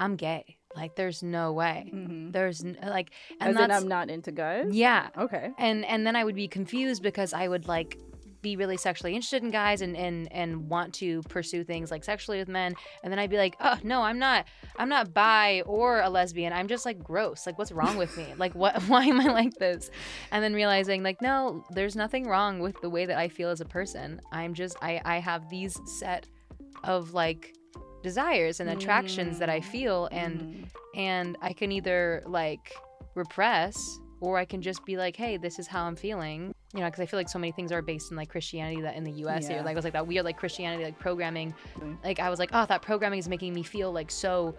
I'm gay. Like, there's no way. Mm-hmm. Like, and that's, I'm not into guys? Yeah. Okay. And then I would be confused because I would like be really sexually interested in guys and want to pursue things like sexually with men, and then I'd be like, oh no, I'm not bi or a lesbian, I'm just like gross, like what's wrong with me, like why am I like this? And then realizing like, no, there's nothing wrong with the way that I feel as a person. I'm just I have these set of like desires and attractions that I feel, and I can either like repress, or I can just be like, hey, this is how I'm feeling. You know, because I feel like so many things are based in like Christianity that in the US here, like it was like that weird like Christianity like programming. Like I was like, oh, that programming is making me feel like so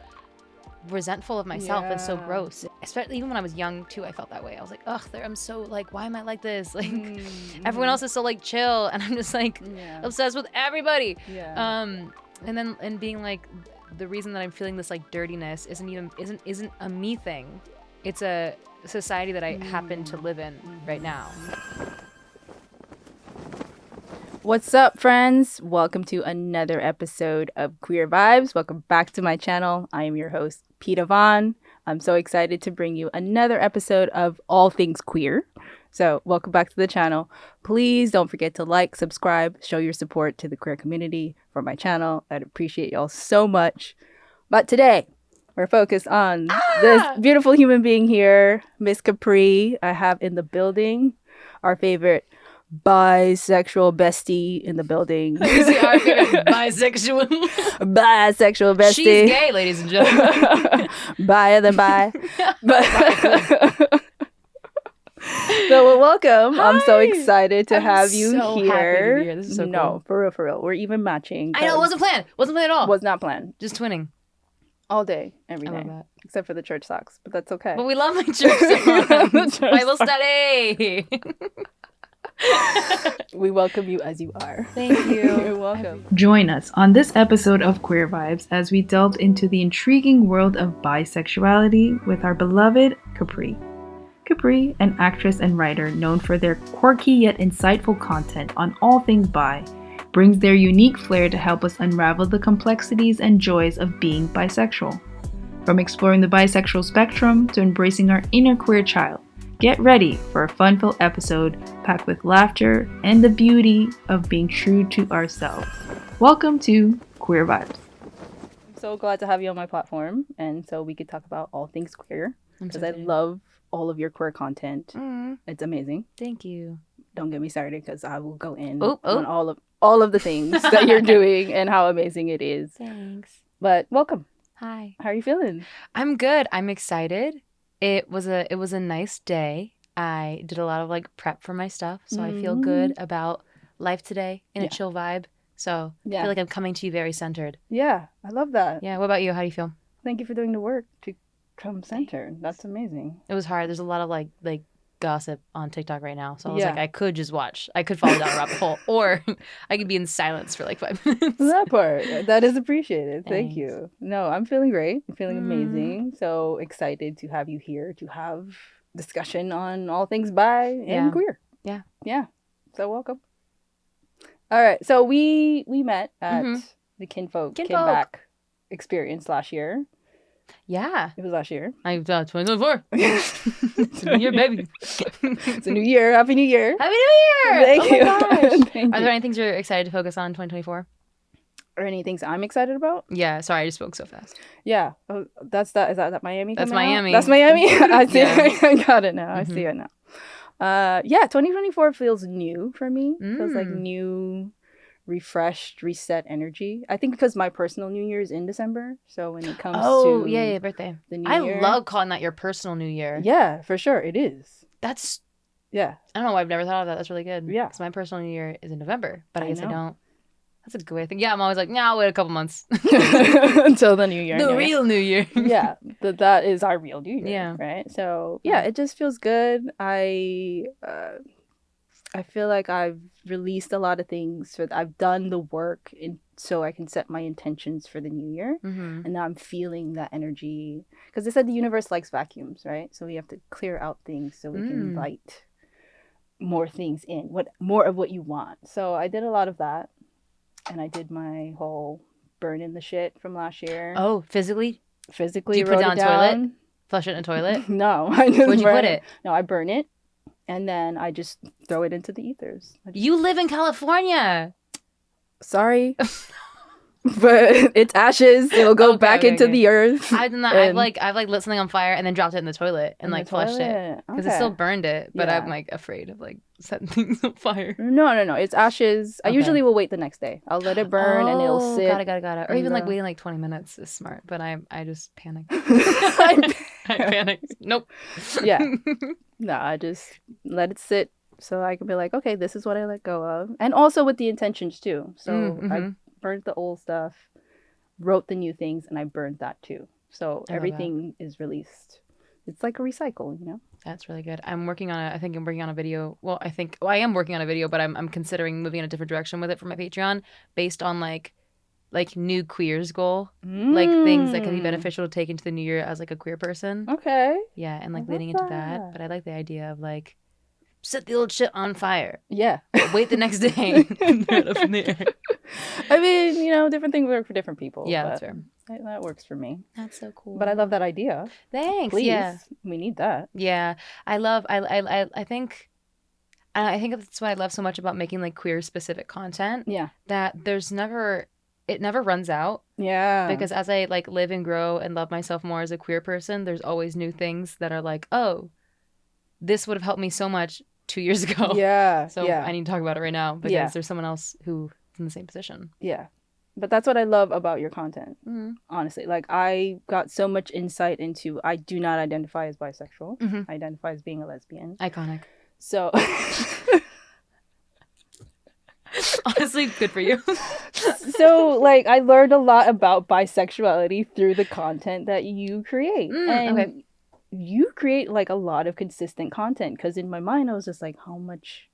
resentful of myself and so gross. Especially even when I was young too, I felt that way. I was like, ugh, I'm so like, why am I like this? Like everyone else is so like chill, and I'm just like obsessed with everybody. And being like, the reason that I'm feeling this like dirtiness isn't a me thing. It's a society that I happen to live in right now. What's up, friends? Welcome to another episode of Queer Vybez. Welcome back to my channel. I am your host, Peta. I'm so excited to bring you another episode of all things queer. So welcome back to the channel. Please don't forget to like, subscribe, show your support to the queer community for my channel. I'd appreciate y'all so much. But today, we're focused on this beautiful human being here, Miss Capri. I have in the building our favorite bisexual bestie in the building. Our favorite bisexual. Bisexual bestie. She's gay, ladies and gentlemen. Bi than bi. So welcome. Hi. I'm so excited to have you here. Happy to be here. This is so cool. For real. We're even matching. I know, it wasn't planned. Wasn't planned at all. Was not planned. Just twinning. All day, every day. I love that. Except for the church socks, but that's okay. But we love my church socks. Bible study. We welcome you as you are. Thank you. You're welcome. Join us on this episode of Queer Vybez as we delve into the intriguing world of bisexuality with our beloved Capri. Capri, an actress and writer known for their quirky yet insightful content on all things bi, brings their unique flair to help us unravel the complexities and joys of being bisexual. From exploring the bisexual spectrum to embracing our inner queer child, get ready for a fun-filled episode packed with laughter and the beauty of being true to ourselves. Welcome to Queer Vybez. I'm so glad to have you on my platform, and so we could talk about all things queer, because I love all of your queer content. It's amazing. Thank you. Don't get me started, because I will go in on all of the things that you're doing and how amazing it is. Thanks. But welcome. Hi. How are you feeling? I'm good. I'm excited. It was a nice day. I did a lot of like prep for my stuff, so I feel good about life today in a chill vibe. So I feel like I'm coming to you very centered. Yeah, I love that. Yeah. What about you? How do you feel? Thank you for doing the work to come centered. That's amazing. It was hard. There's a lot of like gossip on TikTok right now. So I was like, I could just watch. I could fall down a rabbit hole, or I could be in silence for like 5 minutes. That part. That is appreciated. Thank you. No, I'm feeling great. I'm feeling amazing. So excited to have you here to have discussion on all things bi and queer. Yeah. Yeah. So welcome. All right. So we met at the Kinfolk Back experience last year. Yeah. It was last year. 2024. It's a new year, baby. It's a new year. Happy New Year. Happy New Year. Thank you. Are there any things you're excited to focus on in 2024? Or any things I'm excited about? Yeah. Sorry, I just spoke so fast. Yeah. Oh, that's that. Is that Miami? That's Miami. That's Miami? I see. I got it now. I see it now. 2024 feels new for me. Feels like new, refreshed, reset energy. I think because my personal New Year is in December, so when it comes to birthday, the New Year, I love calling that your personal New Year. Yeah, for sure, it is. That's I don't know why I've never thought of that. That's really good. Yeah, because my personal New Year is in November, but I guess I don't. That's a good way to think. Yeah, I'm always like, I'll wait a couple months until the New Year. The real New Year. Yeah, that is our real New Year. Yeah. Right. So it just feels good. I feel like I've released a lot of things. I've done the work so I can set my intentions for the new year. And now I'm feeling that energy. Because they said the universe likes vacuums, right? So we have to clear out things so we can invite more things in. More of what you want. So I did a lot of that. And I did my whole burn in the shit from last year. Oh, physically? physically Do you put it wrote down it a toilet? down. Flush it in a toilet? No, I just Where'd you put it? No, I burn it, and then I just throw it into the ethers. You live in California. Sorry. But it's ashes. It'll go Okay, back okay, into okay. the earth. I've done that. I've lit something on fire and then dropped it in the toilet and In the like flushed it toilet. because it Okay. still burned it. But Yeah. I'm like afraid of like setting things on fire. No. It's ashes. I Okay. usually will wait the next day. I'll let it burn and it'll sit. Got it. Or in even like the- waiting like 20 minutes is smart. But I just panicked. I I panicked. Nope. Yeah. No, I just let it sit so I can be like, okay, this is what I let go of. And also with the intentions too. So I Mhm. burnt the old stuff, wrote the new things, and I burned that too. So I love that. everything is released. It's like a recycle, you know? That's really good. I'm working on I think I'm working on a video. Well, I am working on a video, but I'm considering moving in a different direction with it for my Patreon based on like new queers goal. Like things that can be beneficial to take into the new year as like a queer person. Okay. Yeah, and like love leading into that. that. But I like the idea of like set the old shit on fire. Yeah. Wait the next day. And throw it up in the air. I mean, you know, different things work for different people. Yeah, but that's fair. that works for me. That's so cool. But I love that idea. Thanks. Please. Yeah. We need that. Yeah. I think that's what I love so much about making like queer specific content. Yeah. That it never runs out. Yeah. Because as I like live and grow and love myself more as a queer person, there's always new things that are like, oh, this would have helped me so much 2 years ago. Yeah. So yeah. I need to talk about it right now because Yeah. there's someone else who's in the same position. Yeah. But that's what I love about your content. Mm-hmm. Honestly, like I got so much insight into I do not identify as bisexual. Mhm. I identify as being a lesbian. Iconic. So Honestly, good for you. so like I learned a lot about bisexuality through the content that you create. And okay. you create like a lot of consistent content because in my mind I was just like, how much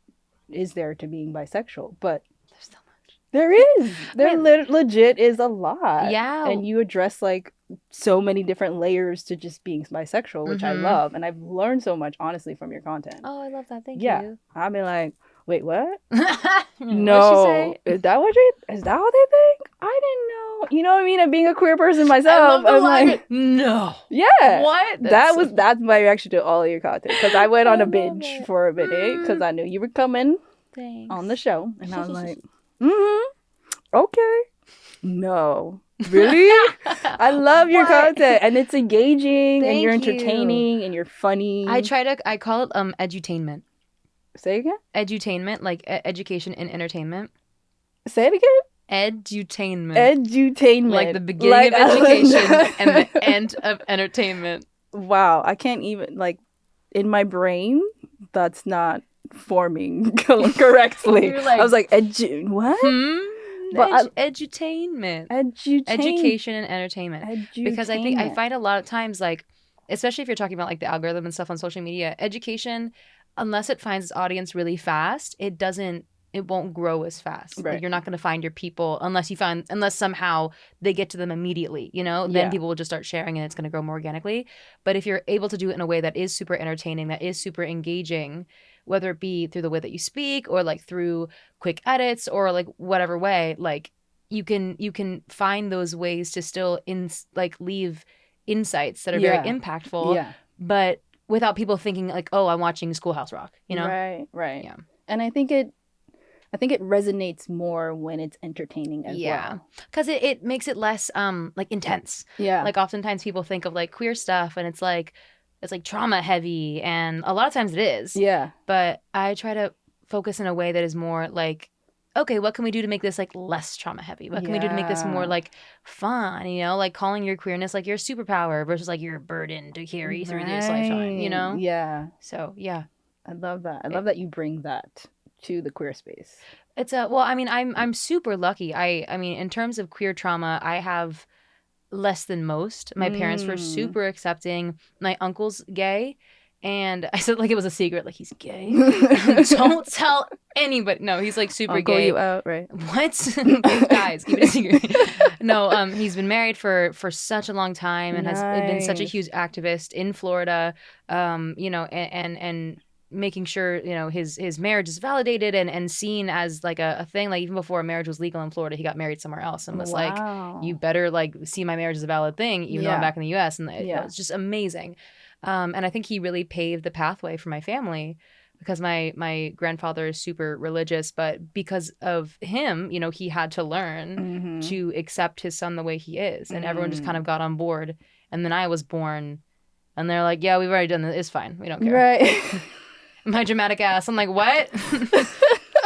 is there to being bisexual? But There's so much. there is. There legit is a lot. Yeah. And you address like so many different layers to just being bisexual, which I Mhm. love. And I've learned so much, honestly, from your content. Oh, I love that. Thank Yeah. you. I've been like, wait, what? What'd she No. say? Is that what they think? I didn't know. You know what I mean? And being a queer person I myself, love the I'm line. like, No. yeah. What? That's my reaction to all of your content. Because I went on I a love binge it. for a minute because I knew you were coming Thanks. on the show. And I was like, okay. No. Really? I love your What? content. And it's engaging and you're Thank you. entertaining and you're funny. I call it edutainment. Say it again? Edutainment, like education and entertainment. Say it again? Edutainment. Edutainment. Like the beginning Like, of education and the end of entertainment. Wow, I can't even like in my brain that's not forming correctly. You're like, I was like what? But Edutainment. Education. Education and entertainment. Because I Edutainment. find a lot of times, like, especially if you're talking about like the algorithm and stuff on social media, education, unless it finds its audience really fast, it won't grow as fast. Right. Like, you're not going to find your people unless somehow they get to them immediately, you know, then Yeah. people will just start sharing and it's going to grow more organically. But if you're able to do it in a way that is super entertaining, that is super engaging, whether it be through the way that you speak or like through quick edits or like whatever way, like you can find those ways to still leave insights that are very impactful, Yeah. but without people thinking like, oh, I'm watching Schoolhouse Rock, you know? Right. Yeah. And I think it resonates more when it's entertaining as well. Because it makes it less like intense. Yeah. Like oftentimes people think of like queer stuff and it's like trauma heavy, and a lot of times it is. Yeah. But I try to focus in a way that is more like, okay, what can we do to make this like less trauma heavy? What can we do to make this more Yeah. like fun? You know, like calling your queerness like your superpower versus like your burden to carry through this lifetime. You know? Yeah. So yeah, I love that. I love that you bring that to the queer space. it's I'm super lucky. I mean, in terms of queer trauma, I have less than most. My parents were super accepting. My uncle's gay. And I said like it was a secret, like he's gay. Don't tell anybody. No, he's like super Uncle gay. you out, right? What? Guys, keep it a secret. No, he's been married for such a long time and has been such a Nice. huge activist in Florida. You know, and making sure, you know, his marriage is validated and seen as like a thing. Like even before marriage was legal in Florida, he got married somewhere else and was like, you better like see my marriage as a valid thing, even though I'm back in the US. And it was just amazing. And I think he really paved the pathway for my family, because my grandfather is super religious, but because of him, you know, he had to learn to accept his son the way he is. And everyone just kind of got on board. And then I was born and they're like, yeah, we've already done this. It's fine. We don't care. Right. My dramatic ass. I'm like, what?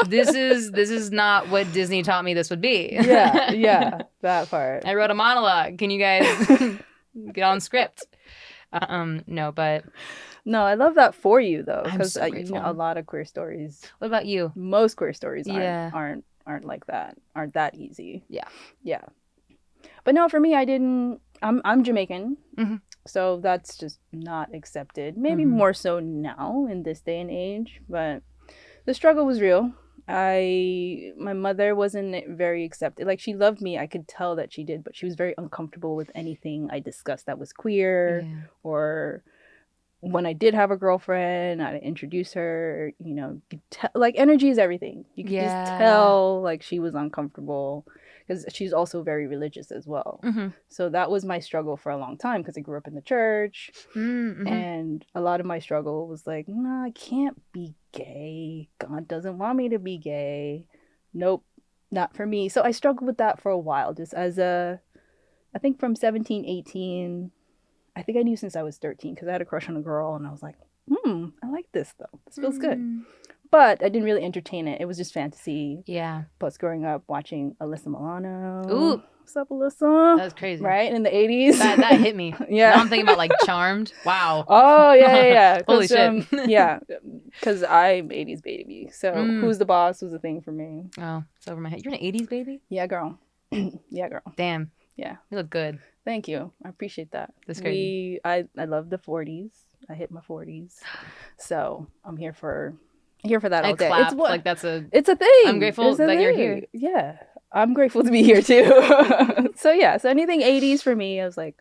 This is not what Disney taught me this would be. Yeah, that part. I wrote a monologue. Can you guys get on script? No, I love that for you though, because so you know, a lot of queer stories. What about you? Most queer stories aren't like that. Aren't that easy. Yeah. But no, for me, I'm Jamaican, so that's just not accepted. Maybe more so now in this day and age, but the struggle was real. My mother wasn't very accepted. Like, she loved me, I could tell that she did, but she was very uncomfortable with anything I discussed that was queer, or when I did have a girlfriend, I'd introduce her, you know, like, energy is everything. You could just tell, like, she was uncomfortable, because she's also very religious as well. So that was my struggle for a long time, because I grew up in the church, and a lot of my struggle was like, no, I can't be gay. God doesn't want me to be gay. Nope, not for me. So I struggled with that for a while, just I think from 17, 18, I think I knew since I was 13, because I had a crush on a girl, and I was like, I like this though. This feels good. But I didn't really entertain it. It was just fantasy. Yeah. Plus, growing up watching Alyssa Milano. Ooh. What's up, Alyssa? That was crazy. Right? In the 80s. That hit me. Yeah. Now I'm thinking about, like, Charmed. Wow. Oh, yeah. Holy shit. Yeah. Because I'm 80s baby. So Who's the Boss was a thing for me. Oh, it's over my head. You're an 80s baby? Yeah, girl. Yeah, girl. Damn. Yeah. You look good. Thank you. I appreciate that. That's crazy. I love the 40s. I hit my 40s. So I'm here for that all day. Clap. It's a thing. I'm grateful that you're here. Yeah. I'm grateful to be here too. So anything 80s for me, I was like,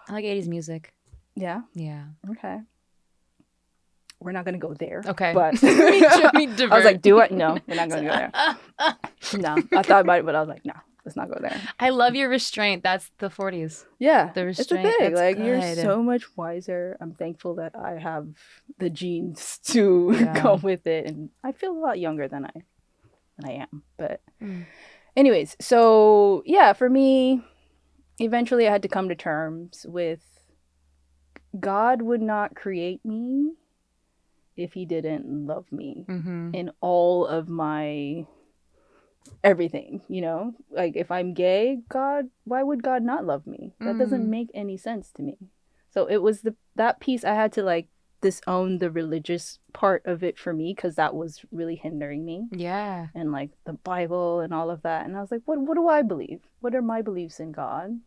I like 80s music. Yeah. Okay. We're not gonna go there. Okay. But me divert. I was like, do it? No, we're not gonna go there. No. I thought about it, but I was like, no, let's not go there. I love your restraint. That's the 40s. Yeah. The restraint. It's a thing. That's like, good. you're so much wiser. I'm thankful that I have the genes to go with it, and I feel a lot younger than I am. But anyways, so for me, eventually I had to come to terms with God would not create me if he didn't love me in all of my everything, you know? Like, if I'm gay, why would God not love me? That doesn't make any sense to me. So it was that piece I had to, like, disown the religious part of it for me, because that was really hindering me. Yeah. And, like, the Bible and all of that. And I was like, what do I believe? What are my beliefs in God?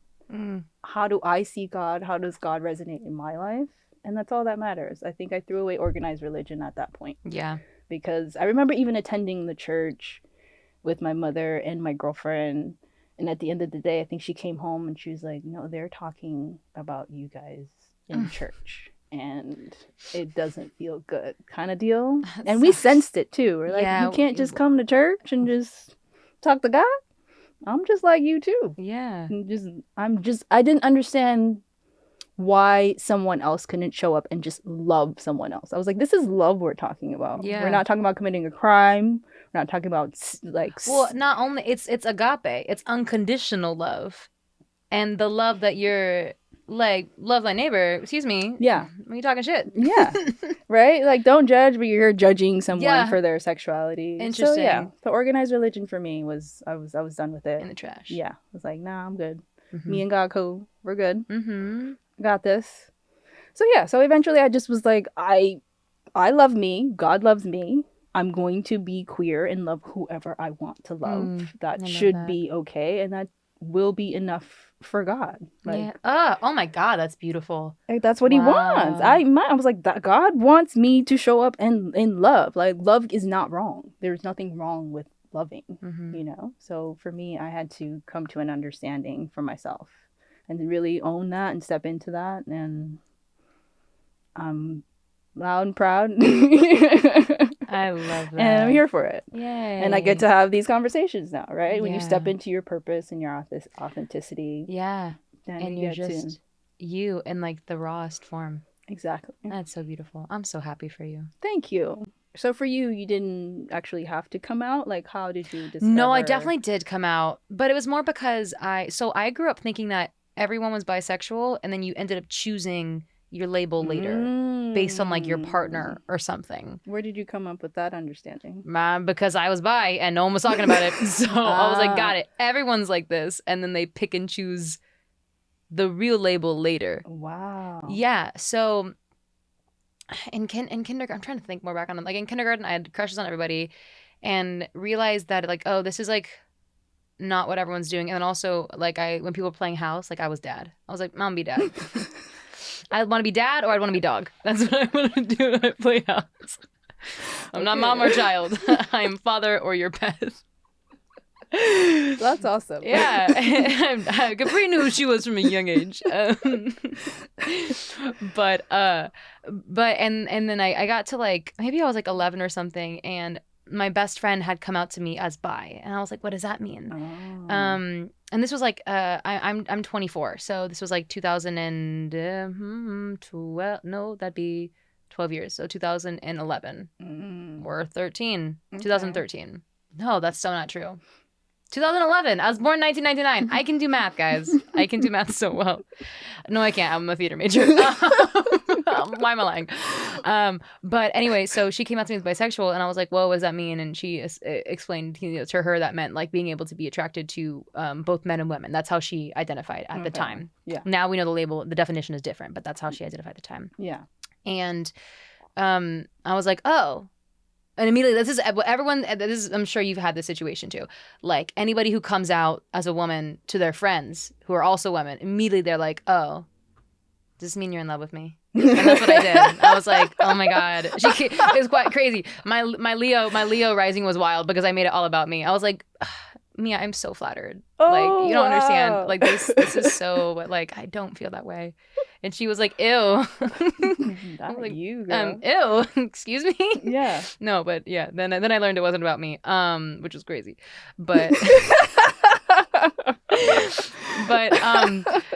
How do I see God? How does God resonate in my life? And that's all that matters. I think I threw away organized religion at that point. Yeah. Because I remember even attending the church with my mother and my girlfriend. And at the end of the day, I think she came home and she was like, no, they're talking about you guys in church. And it doesn't feel good, kind of deal. And we sensed it too. We're like, you can't just come to church and just talk to God. I'm just like you too. Yeah. I didn't understand why someone else couldn't show up and just love someone else. I was like, this is love we're talking about. Yeah. We're not talking about committing a crime. We're not talking about, like... Well, not only... It's agape. It's unconditional love. And the love that you're... Like, love thy neighbor. Excuse me. Yeah. When you talking shit. Yeah. Right? Like, don't judge, but you're judging someone for their sexuality. Interesting. So, the organized religion for me was... I was done with it. In the trash. Yeah. I was like, nah, I'm good. Me and God cool. We're good. Got this. So eventually I just was like, I love me. God loves me. I'm going to be queer and love whoever I want to love. That should be okay, and that will be enough for God. Like, oh my God, that's beautiful. Like, that's what he wants. I was like, God wants me to show up and in love. Like, love is not wrong. There's nothing wrong with loving, you know? So for me, I had to come to an understanding for myself and really own that and step into that. And loud and proud. I love that. And I'm here for it. Yay. And I get to have these conversations now, right? When you step Yeah. into your purpose and your authenticity. Yeah. Then And you you're get just you in like the rawest form. Exactly. That's so beautiful. I'm so happy for you. Thank you. So for you, you didn't actually have to come out? Like, how did you discover? No, I definitely did come out, but it was more because I grew up thinking that everyone was bisexual, and then you ended up choosing your label later based on like your partner or something. Where did you come up with that understanding? Because I was bi and no one was talking about it. So I was like, got it. Everyone's like this. And then they pick and choose the real label later. Wow. Yeah. So in kindergarten, I'm trying to think more back on it. Like in kindergarten, I had crushes on everybody and realized that like, oh, this is like not what everyone's doing. And then also like when people were playing house, like I was dad. I was like, Mom, be dad. I want to be dad or I want to be dog. That's what I want to do when I play house. I'm not mom or child. I'm father or your pet. That's awesome. Yeah. Capri knew who she was from a young age. But then I got to like, maybe I was like 11 or something, and my best friend had come out to me as bi, and I was like, what does that mean? Oh. And this was like I'm 24, so this was like 2012. No, that'd be 12 years. So 2011 or 13. Okay. 2013. No, that's so not true. 2011. I was born in 1999. I can do math, guys. I can do math so well. No, I can't. I'm a theater major. Why am I lying? But anyway, so she came out to me as bisexual, and I was like, "Whoa, what does that mean?" And she explained to her that meant like being able to be attracted to both men and women. That's how she identified at the time. Yeah. Now we know the definition is different, but that's how she identified at the time. Yeah. And I was like, oh. And immediately, I'm sure you've had this situation too. Like anybody who comes out as a woman to their friends who are also women, immediately they're like, oh, does this mean you're in love with me? And that's what I did. I was like, oh my God. It was quite crazy. My Leo rising was wild because I made it all about me. I was like, Mia, I'm so flattered. Oh, like, you don't understand. wow. Like this is so, like, I don't feel that way. And she was like, ew. Not like, you, girl. Ew. Excuse me? Yeah. No, but yeah, then I learned it wasn't about me, which was crazy. But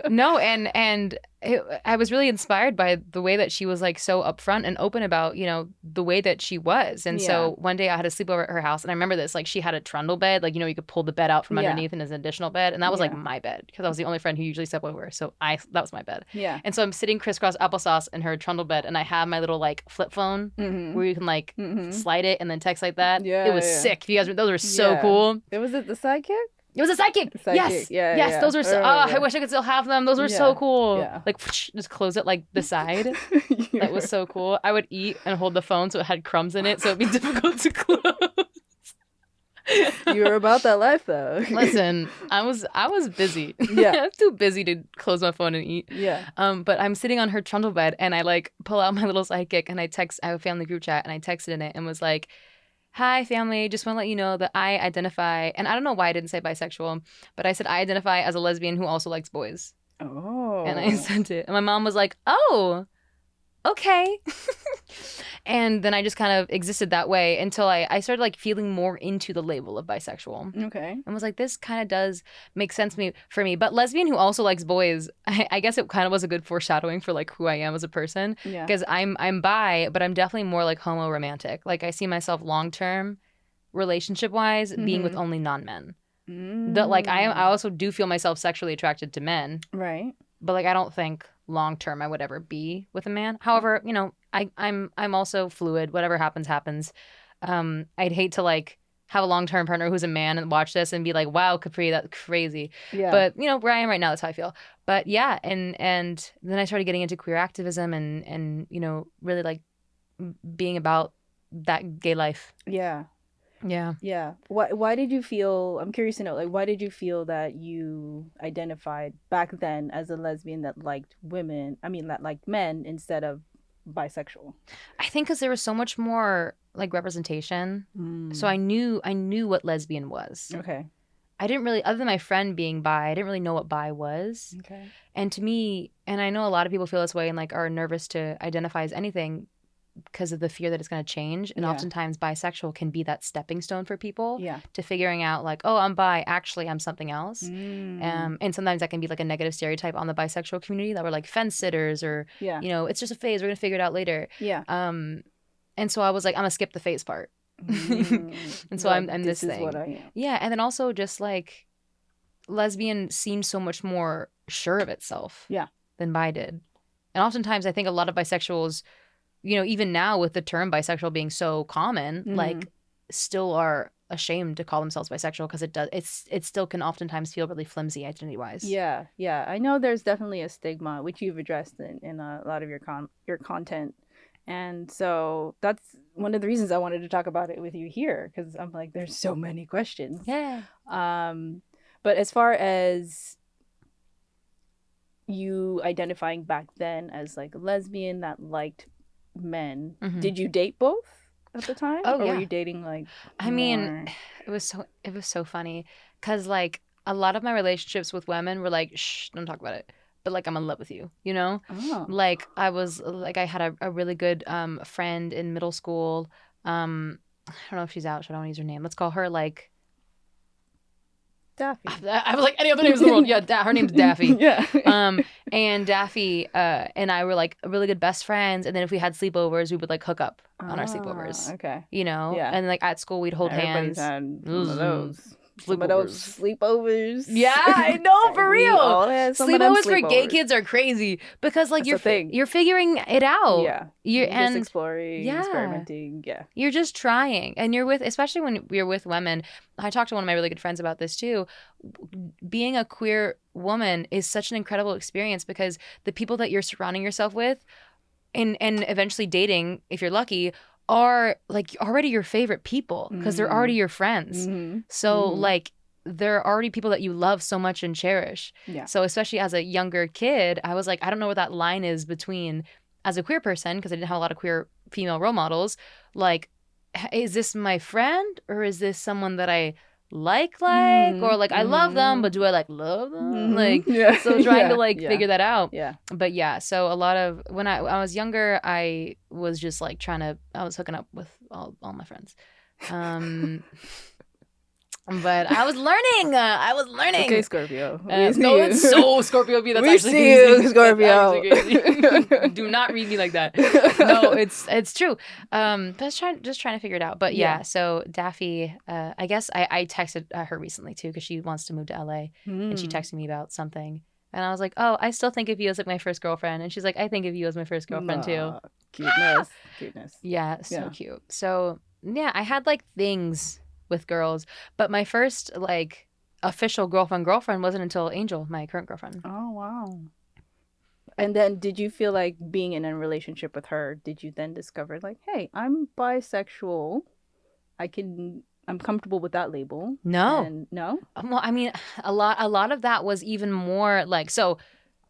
no, and I was really inspired by the way that she was like so upfront and open about, the way that she was. And so one day I had a sleepover at her house, and I remember this, like she had a trundle bed, like, you could pull the bed out from underneath and as an additional bed. And that was like my bed because I was the only friend who usually slept with her. So that was my bed. Yeah. And so I'm sitting crisscross applesauce in her trundle bed, and I have my little like flip phone where you can like slide it and then text like that. Yeah, it was sick. If you guys, those were so cool. Was it the sidekick? It was a sidekick. Yes. Yes. Those were so. I wish I could still have them. Those were so cool. Yeah. Like just close it like the side. That was so cool. I would eat and hold the phone so it had crumbs in it, so it'd be difficult to close. You were about that life though. Listen, I was busy. Yeah. I was too busy to close my phone and eat. Yeah. But I'm sitting on her trundle bed, and I like pull out my little sidekick, and I have a family group chat, and I texted in it and was like, hi, family, just want to let you know that I identify, and I don't know why I didn't say bisexual, but I said I identify as a lesbian who also likes boys. Oh. And I sent it. And my mom was like, oh, okay. And then I just kind of existed that way until I started like feeling more into the label of bisexual. Okay. And was like, this kind of does make sense for me. But lesbian who also likes boys, I guess it kind of was a good foreshadowing for like who I am as a person. Yeah. Because I'm bi, but I'm definitely more like homo romantic. Like I see myself long term, relationship wise, being with only non-men. Like I also do feel myself sexually attracted to men. Right. But like I don't think long term I would ever be with a man. However, I'm also fluid. Whatever happens. I'd hate to like have a long term partner who's a man and watch this and be like, wow, Capri, that's crazy. Yeah. But where I am right now, that's how I feel. But yeah, and then I started getting into queer activism and really like being about that gay life. Yeah. Yeah. Yeah. Why did you feel, I'm curious to know, like, why did you feel that you identified back then as a lesbian that liked that liked men instead of bisexual? I think because there was so much more like representation. So I knew what lesbian was. Okay. I didn't really, other than my friend being bi, I didn't really know what bi was. Okay. And to me, and I know a lot of people feel this way and like are nervous to identify as anything, because of the fear that it's going to change. And Yeah. oftentimes bisexual can be that stepping stone for people Yeah. to figuring out like, oh, I'm bi, actually I'm something else. Mm. And sometimes that can be like a negative stereotype on the bisexual community that we're like fence sitters or, Yeah. you know, it's just a phase. We're going to figure it out later. Yeah. And so I was like, I'm going to skip the phase part. And so Like, I'm this is thing. what I am. Yeah. And then also just like lesbian seems so much more sure of itself than bi did. And oftentimes I think a lot of bisexuals, you know, even now with the term bisexual being so common, like still are ashamed to call themselves bisexual because it still can oftentimes feel really flimsy identity wise. Yeah. I know there's definitely a stigma, which you've addressed in a lot of your content. And so that's one of the reasons I wanted to talk about it with you here, because I'm like, there's so many questions. Yeah. But as far as you identifying back then as like a lesbian that liked men, did you date both at the time? Oh, or yeah. were you dating like I mean, it was so funny because like a lot of my relationships with women were like, shh, don't talk about it. But like, I'm in love with you, you know? Oh. Like I had a really good friend in middle school. I don't know if she's out, so I don't want to use her name. Let's call her like Daffy. I was like, any other names in the world. Yeah, her name's Daffy. Yeah. And Daffy and I were like really good best friends. And then if we had sleepovers, we would like hook up on our sleepovers. Okay. You know? Yeah. And like at school, we'd hold Everybody's hands. had some of those. Sleepovers. Some of those sleepovers. Yeah, I know, for We real. all had some of them Sleepovers for gay sleepovers. kids are crazy because like That's the thing. you're figuring it out. Yeah. You're just exploring, experimenting. Yeah. You're just trying. And you're with, especially when you're with women. I talked to one of my really good friends about this too. Being a queer woman is such an incredible experience because the people that you're surrounding yourself with and eventually dating, if you're lucky, are like already your favorite people because they're already your friends. So like they're already people that you love so much and cherish. Yeah. So especially as a younger kid, I was like, I don't know where that line is between as a queer person, because I didn't have a lot of queer female role models, like, is this my friend or is this someone that I like or like I love them, but do I like love them? Like, so trying to like figure that out. Yeah. But yeah, so a lot of when I was younger, I was just like I was hooking up with all my friends. But I was learning. Okay, Scorpio. No, it's so Scorpio B. That's we actually see crazy. you, Scorpio. Do not read me like that. No, it's true. But just trying to figure it out. But yeah, so Daffy, I guess I texted her recently too because she wants to move to LA, and she texted me about something, and I was like, oh, I still think of you as like my first girlfriend, and she's like, I think of you as my first girlfriend too. Cuteness. Yeah, so cute. So yeah, I had like things with girls, but my first like official girlfriend wasn't until Angel, my current girlfriend. Oh wow. And then did you feel like being in a relationship with her, did you then discover like, hey, I'm bisexual, I'm comfortable with that label? No. No? Well, I mean, a lot of that was even more like, so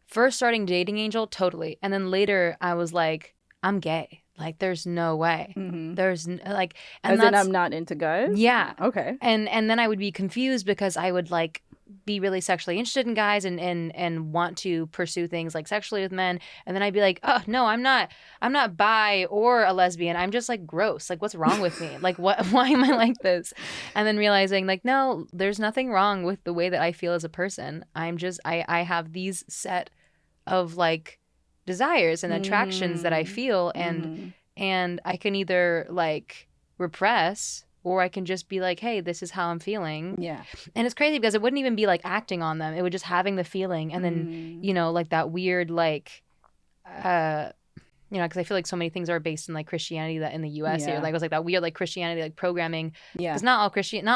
first starting dating Angel, totally, and then later I was like, I'm gay. Like, there's no way. There's like, and as in I'm not into guys? Yeah. Okay. And then I would be confused because I would like be really sexually interested in guys and want to pursue things like sexually with men, and then I'd be like, oh no, I'm not bi or a lesbian. I'm just like gross. Like, what's wrong with me? Like, why am I like this? And then realizing like, no, there's nothing wrong with the way that I feel as a person. I'm just I have these set of like desires and attractions that I feel, and I can either like repress or I can just be like, hey, this is how I'm feeling. Yeah. And it's crazy because it wouldn't even be like acting on them. It would just having the feeling, and then you know, like that weird like you know, because I feel like so many things are based in like Christianity that in the US here, like it was like that weird like Christianity like programming. Yeah. Because not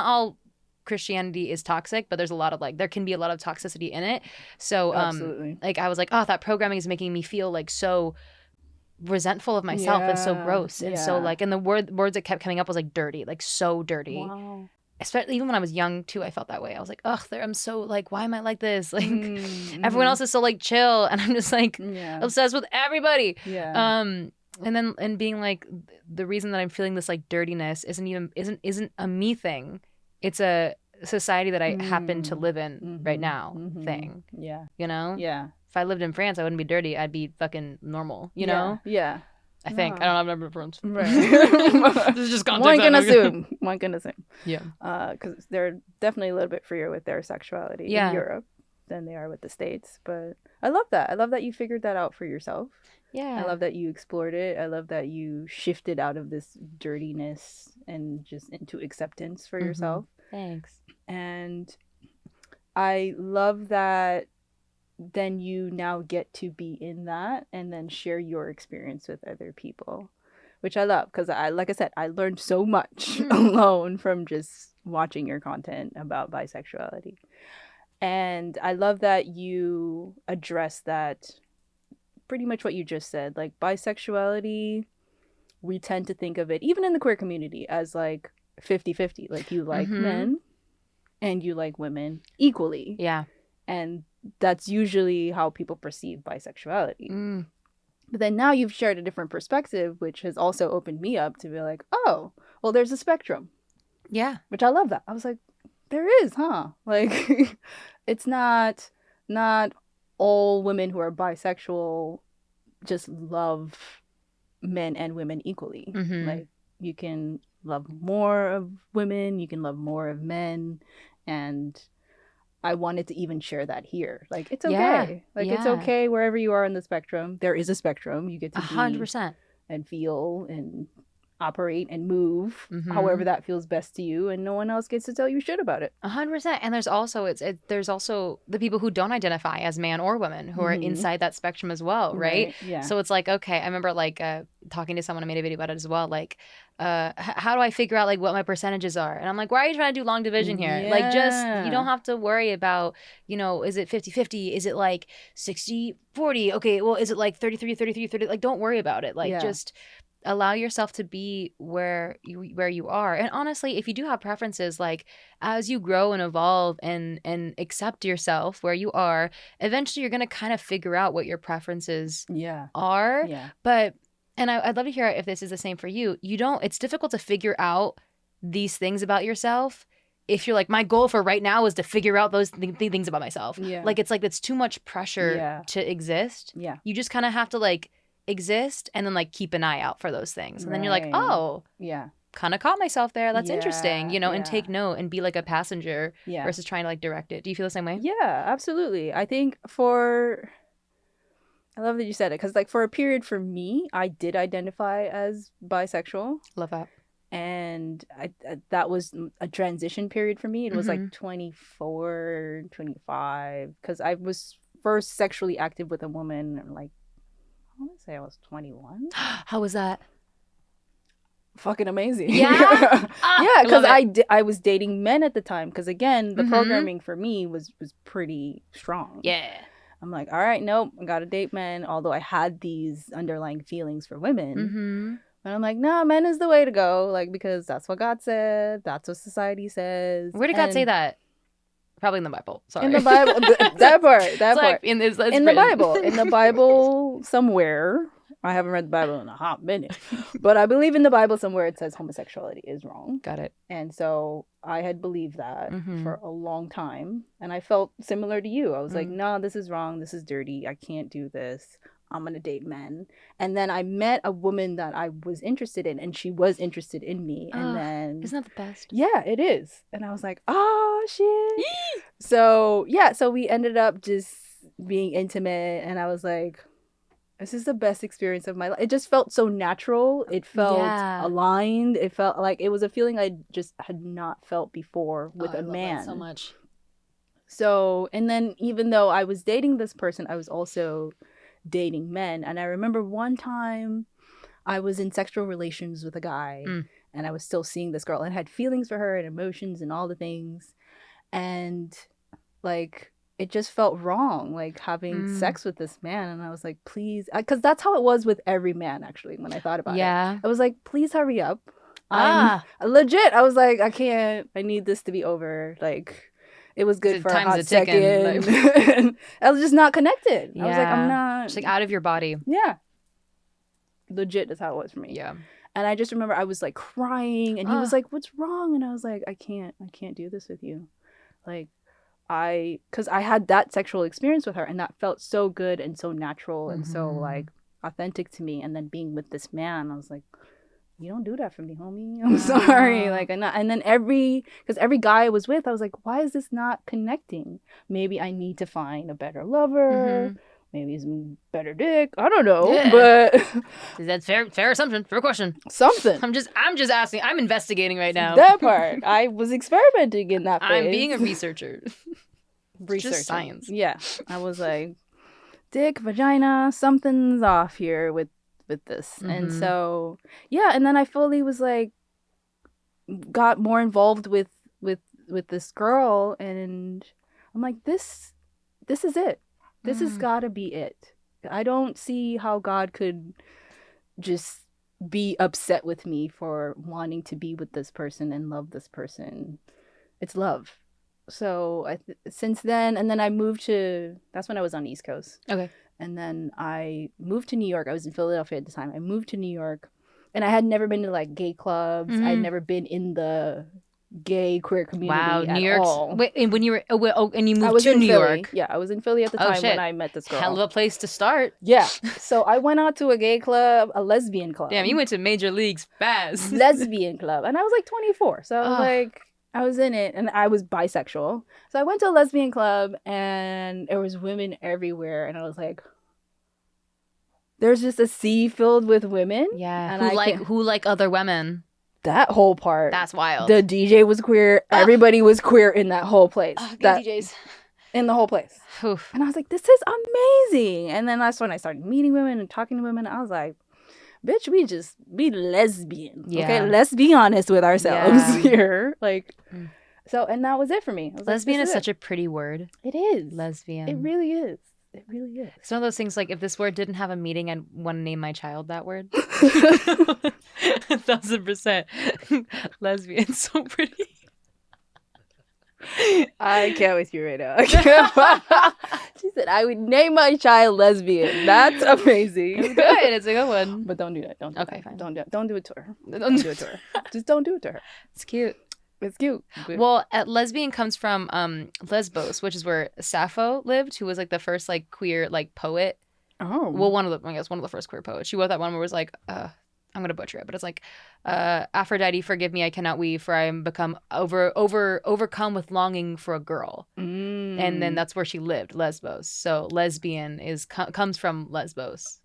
all Christianity is toxic, but there's a lot of like, there can be a lot of toxicity in it. So absolutely. like I was like, oh, that programming is making me feel like so resentful of myself and so gross and so like, and the words that kept coming up was like dirty, like so dirty. Wow. Especially even when I was young too, I felt that way. I was like, ugh, I'm so like, why am I like this? Like everyone else is so like chill, and I'm just like obsessed with everybody. Yeah. And being like, the reason that I'm feeling this like dirtiness isn't a me thing. It's a society that I happen to live in right now thing. Yeah. You know? Yeah. If I lived in France, I wouldn't be dirty. I'd be fucking normal, you know? Yeah. I think. I don't have number reference. Right. This is just context. One can assume. Yeah. Because they're definitely a little bit freer with their sexuality in Europe than they are with the States. But I love that. I love that you figured that out for yourself. Yeah. I love that you explored it. I love that you shifted out of this dirtiness and just into acceptance for yourself. Thanks. And I love that then you now get to be in that and then share your experience with other people, which I love because like I said, I learned so much alone from just watching your content about bisexuality. And I love that you address that, pretty much what you just said, like bisexuality, we tend to think of it, even in the queer community, as like 50-50. Like you like men and you like women equally. Yeah. And that's usually how people perceive bisexuality. But then now you've shared a different perspective, which has also opened me up to be like, oh, well, there's a spectrum. Yeah. Which I love that. I was like, there is, huh? Like, it's not all women who are bisexual just love men and women equally. Like, you can love more of women, you can love more of men, and I wanted to even share that here. Like, it's okay. It's okay wherever you are in the spectrum. There is a spectrum. You get to 100%. And feel and operate and move however that feels best to you, and no one else gets to tell you shit about it. 100%. And there's also there's also the people who don't identify as man or woman who are inside that spectrum as well, right? Yeah. So it's like, okay, I remember like talking to someone, I made a video about it as well, like how do I figure out like what my percentages are? And I'm like, why are you trying to do long division here? Like, just, you don't have to worry about, you know, is it 50-50? Is it like 60-40? Okay, well, is it like 33-33-30? Like, don't worry about it. Like, just allow yourself to be where you are. And honestly, if you do have preferences, like as you grow and evolve and accept yourself where you are, eventually you're going to kind of figure out what your preferences are. But and I'd love to hear if this is the same for you. It's difficult to figure out these things about yourself if you're like, my goal for right now is to figure out those things about myself. Like, it's like, it's too much pressure to exist. You just kind of have to like exist and then like keep an eye out for those things, and then you're like, oh kind of caught myself there, that's interesting, you know, and take note and be like a passenger versus trying to like direct it. Do you feel the same way? Absolutely. I think I love that you said it, because like for a period for me, I did identify as bisexual. Love that. And that was a transition period for me. It was like 24, 25, because I was first sexually active with a woman like, I want to say I was 21. How was that? Fucking amazing. Yeah? Yeah, because I was dating men at the time, because again, the programming for me was pretty strong. Yeah. I'm like, all right, nope, I gotta date men, although I had these underlying feelings for women. And I'm like, no, men is the way to go, like, because that's what God said, that's what society says. Where did God say that? Probably in the Bible. Sorry. In the Bible. that part. Like, in the Bible. In the Bible somewhere. I haven't read the Bible in a hot minute. But I believe in the Bible somewhere it says homosexuality is wrong. Got it. And so I had believed that for a long time. And I felt similar to you. I was like, no, this is wrong. This is dirty. I can't do this. I'm going to date men. And then I met a woman that I was interested in, and she was interested in me. And then... Isn't that the best? Yeah, it is. And I was like, oh, shit. So we ended up just being intimate, and I was like, this is the best experience of my life. It just felt so natural. It felt aligned. It felt like it was a feeling I just had not felt before with a man. I love that so much. So, and then even though I was dating this person, I was also dating men. And I remember one time I was in sexual relations with a guy, and I was still seeing this girl and had feelings for her and emotions and all the things. And like, it just felt wrong, like having sex with this man. And I was like, please, because that's how it was with every man, actually, when I thought about it. I was like, please hurry up. Legit. I was like, I need this to be over. Like, it was good for a hot second. Like... I was just not connected. I was like, I'm not. Just like out of your body. Yeah. Legit is how it was for me. Yeah. And I just remember I was like crying, and he was like, what's wrong? And I was like, I can't do this with you. Like, because I had that sexual experience with her, and that felt so good and so natural and so like authentic to me. And then being with this man, I was like, you don't do that for me, homie. I'm sorry. Like, and then because every guy I was with, I was like, why is this not connecting? Maybe I need to find a better lover. Maybe some better dick. I don't know, but that's fair assumption, fair question. Something. I'm just asking. I'm investigating right now. That part. I was experimenting in that phase. I'm being a researcher. Research science. Yeah, I was like, dick, vagina, something's off here with this, and so and then I fully was like, got more involved with this girl, and I'm like, this is it. This has got to be it. I don't see how God could just be upset with me for wanting to be with this person and love this person. It's love. So since then, and then I moved to, that's when I was on the East Coast. Okay. And then I moved to New York. I was in Philadelphia at the time. I moved to New York, and I had never been to like gay clubs. I'd never been in the gay queer community at New York's, all. Wait, and when you were and you I moved was to in New Philly. York. Yeah, I was in Philly at the time when I met this girl. Hell of a place to start. Yeah. So I went out to a gay club, a lesbian club. Damn, you went to major leagues fast. Lesbian club. And I was like 24. So I was like, I was in it, and I was bisexual. So I went to a lesbian club, and there was women everywhere, and I was like, there's just a sea filled with women. Yeah. And who like other women. That whole part. That's wild. The DJ was queer. Everybody was queer in that whole place. DJs. In the whole place. Oof. And I was like, this is amazing. And then that's when I started meeting women and talking to women. I was like, bitch, we just be lesbian. Yeah. Okay, let's be honest with ourselves here. Like, so, and that was it for me. Lesbian is such a pretty word. It is. Lesbian. It really is. It really is. It's one of those things, like, if this word didn't have a meaning, I'd want to name my child that word. 1000%. Lesbian. So pretty. I can't with you right now. She said, I would name my child lesbian. That's amazing. It's good. It's a good one. But don't do that. Don't do okay, that. fine. Don't do it to her. Don't do it to her. Just don't do it to her. It's cute. It's cute. Well, lesbian comes from Lesbos, which is where Sappho lived, who was like the first like queer like poet. Oh. Well, one of the first queer poets. She wrote that one where it was like, I'm gonna butcher it, but it's like, Aphrodite, forgive me, I cannot weave, for I am become overcome with longing for a girl. And then that's where she lived, Lesbos. So lesbian comes from Lesbos,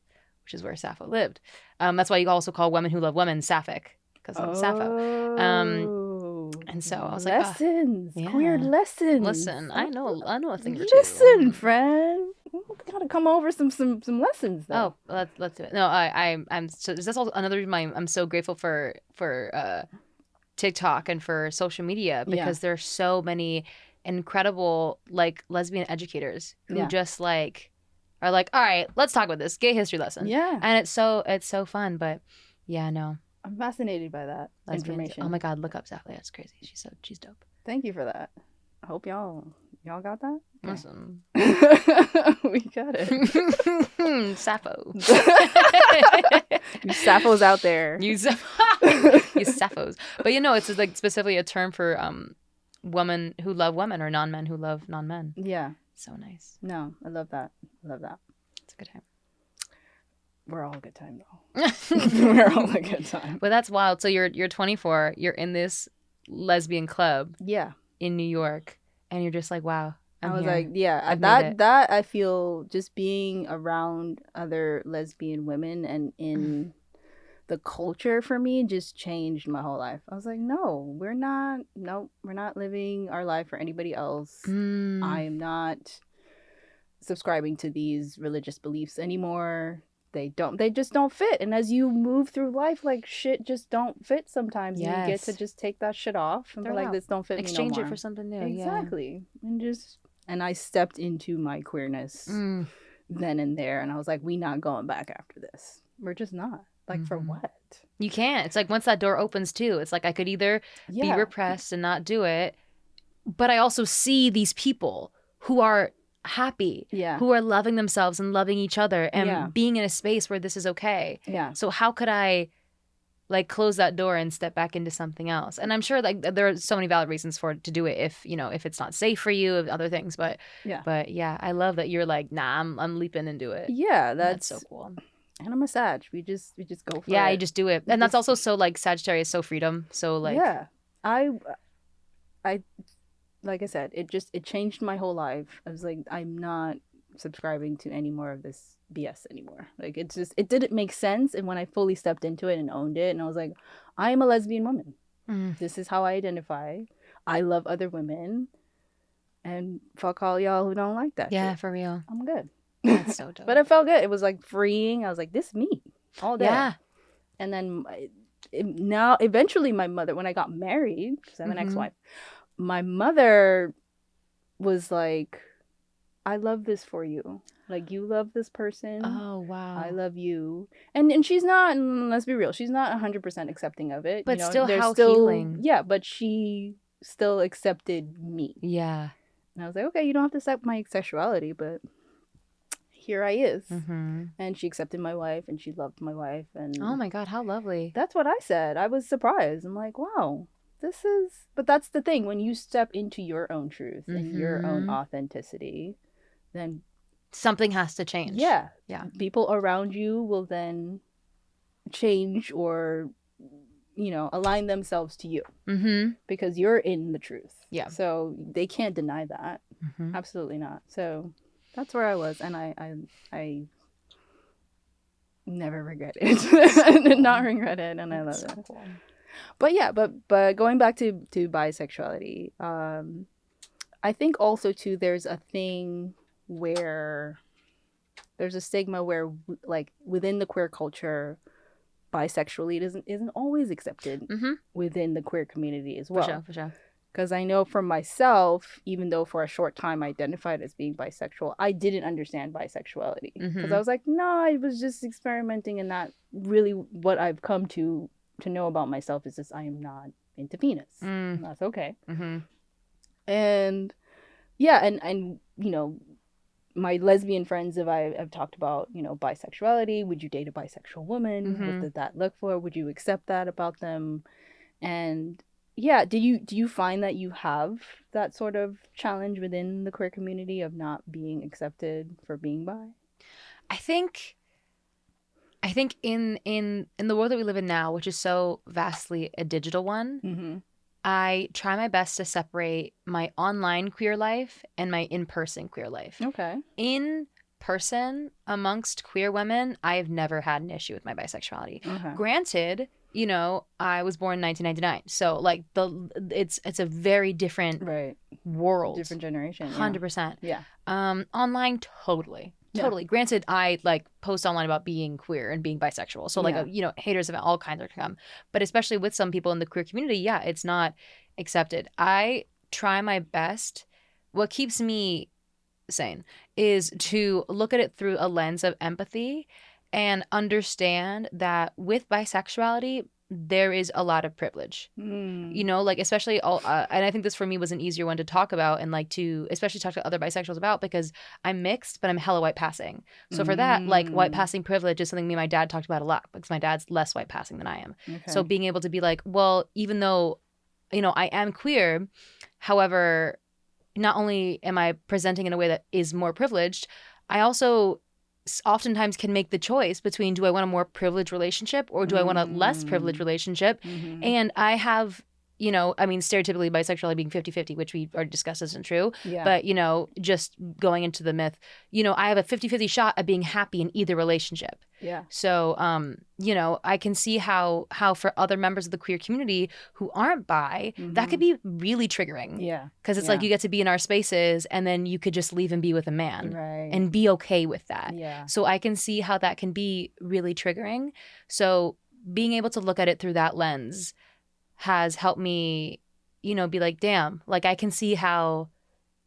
which is where Sappho lived. That's why you also call women who love women sapphic, because of Sappho. And so I was lessons, queer lessons. Listen, I know a thing or two. Listen, friend, we gotta come over some lessons. Though. Oh, let's do it. No, I'm so that's also another reason why I'm so grateful for TikTok and for social media, because there's so many incredible like lesbian educators who just like are like, all right, let's talk about this gay history lesson. Yeah, and it's so fun. But yeah, no. I'm fascinated by that information. Oh my God, look up Sappho. That's crazy. She's dope. Thank you for that. I hope y'all got that. Okay. Awesome. We got it. Sappho. You Sapphos out there. You Sapphos. But it's like specifically a term for women who love women or non-men who love non-men. Yeah. So nice. No, I love that. It's a good time. We're all a good time though. We're all a good time. But that's wild. So you're 24. You're in this lesbian club. Yeah. In New York, and you're just like, wow. I was like, yeah. That I feel just being around other lesbian women and in the culture for me just changed my whole life. I was like, we're not living our life for anybody else. I am not subscribing to these religious beliefs anymore. They just don't fit. And as you move through life, like shit just don't fit sometimes. Yes. And you get to just take that shit off and be like, this don't fit Exchange me no more. It for something new. Exactly. Yeah. And I stepped into my queerness then and there, and I was like, we not going back after this. We're just not. Like, for what? You can't. It's like once that door opens too, it's like I could either be repressed and not do it, but I also see these people who are happy, who are loving themselves and loving each other and being in a space where this is okay. Yeah. So how could I like close that door and step back into something else? And I'm sure like there are so many valid reasons to do it if it's not safe for you, other things. But yeah, I love that you're like, nah, I'm leaping into it. Yeah, that's so cool. And I'm a Sag. We just go for it. Yeah, you just do it. And that's also so like Sagittarius, so freedom. So like yeah. I like I said, it changed my whole life. I was like, I'm not subscribing to any more of this BS anymore. Like it didn't make sense. And when I fully stepped into it and owned it, and I was like, I am a lesbian woman. This is how I identify. I love other women. And fuck all y'all who don't like that. Yeah, shit. for real. I'm good. That's so dope. But it felt good. It was like freeing. I was like, this is me all day. Yeah. And then now, eventually, my mother, when I got married, because I have an ex-wife, my mother was like, I love this for you. Like, you love this person. Oh, wow. I love you. And she's not, let's be real, she's not 100% accepting of it. But you know, still, there's how healing. Yeah, but she still accepted me. Yeah. And I was like, okay, you don't have to accept my sexuality, but here I is. And she accepted my wife, and she loved my wife. And oh my God, how lovely. that's what I said. I was surprised. I'm like, wow, but that's the thing. When you step into your own truth and your own authenticity, then something has to change. Yeah. People around you will then change or, align themselves to you because you're in the truth. Yeah. So they can't deny that. Absolutely not. So that's where I was, and I never regret it. I did not regret it, and I love it. Cool. But yeah, but going back to bisexuality, I think also too there's a thing where there's a stigma where like within the queer culture, bisexuality isn't always accepted within the queer community as well. For sure. Because I know for myself, even though for a short time I identified as being bisexual, I didn't understand bisexuality. Because I was like, no, I was just experimenting, and not really what I've come to know about myself is just I am not into penis. And that's okay. And yeah, and my lesbian friends, I've talked about, bisexuality. Would you date a bisexual woman? What did that look for? Would you accept that about them? And yeah, do you find that you have that sort of challenge within the queer community of not being accepted for being bi? I think in the world that we live in now, which is so vastly a digital one, I try my best to separate my online queer life and my in-person queer life. Okay. In person, amongst queer women, I've never had an issue with my bisexuality. Granted, I was born in 1999, so like it's a very different world, different generation, 100%. Yeah. Online, totally. Granted, I like post online about being queer and being bisexual, so like haters of all kinds are come, but especially with some people in the queer community, it's not accepted. I try my best. What keeps me sane is to look at it through a lens of empathy and understand that with bisexuality there is a lot of privilege, like especially all and I think this for me was an easier one to talk about and like to especially talk to other bisexuals about, because I'm mixed but I'm hella white passing. So for that, like white passing privilege is something me and my dad talked about a lot, because my dad's less white passing than I am. So being able to be like, well, even though I am queer, however, not only am I presenting in a way that is more privileged, I also oftentimes can make the choice between, do I want a more privileged relationship or do I want a less privileged relationship? And I have, stereotypically bisexuality being 50-50, which we already discussed isn't true. Yeah. But, just going into the myth, I have a 50-50 shot at being happy in either relationship. Yeah. So, I can see how for other members of the queer community who aren't bi, that could be really triggering. Yeah. Because it's like you get to be in our spaces and then you could just leave and be with a man. Right. And be okay with that. Yeah. So I can see how that can be really triggering. So being able to look at it through that lens has helped me, be like, damn, like I can see how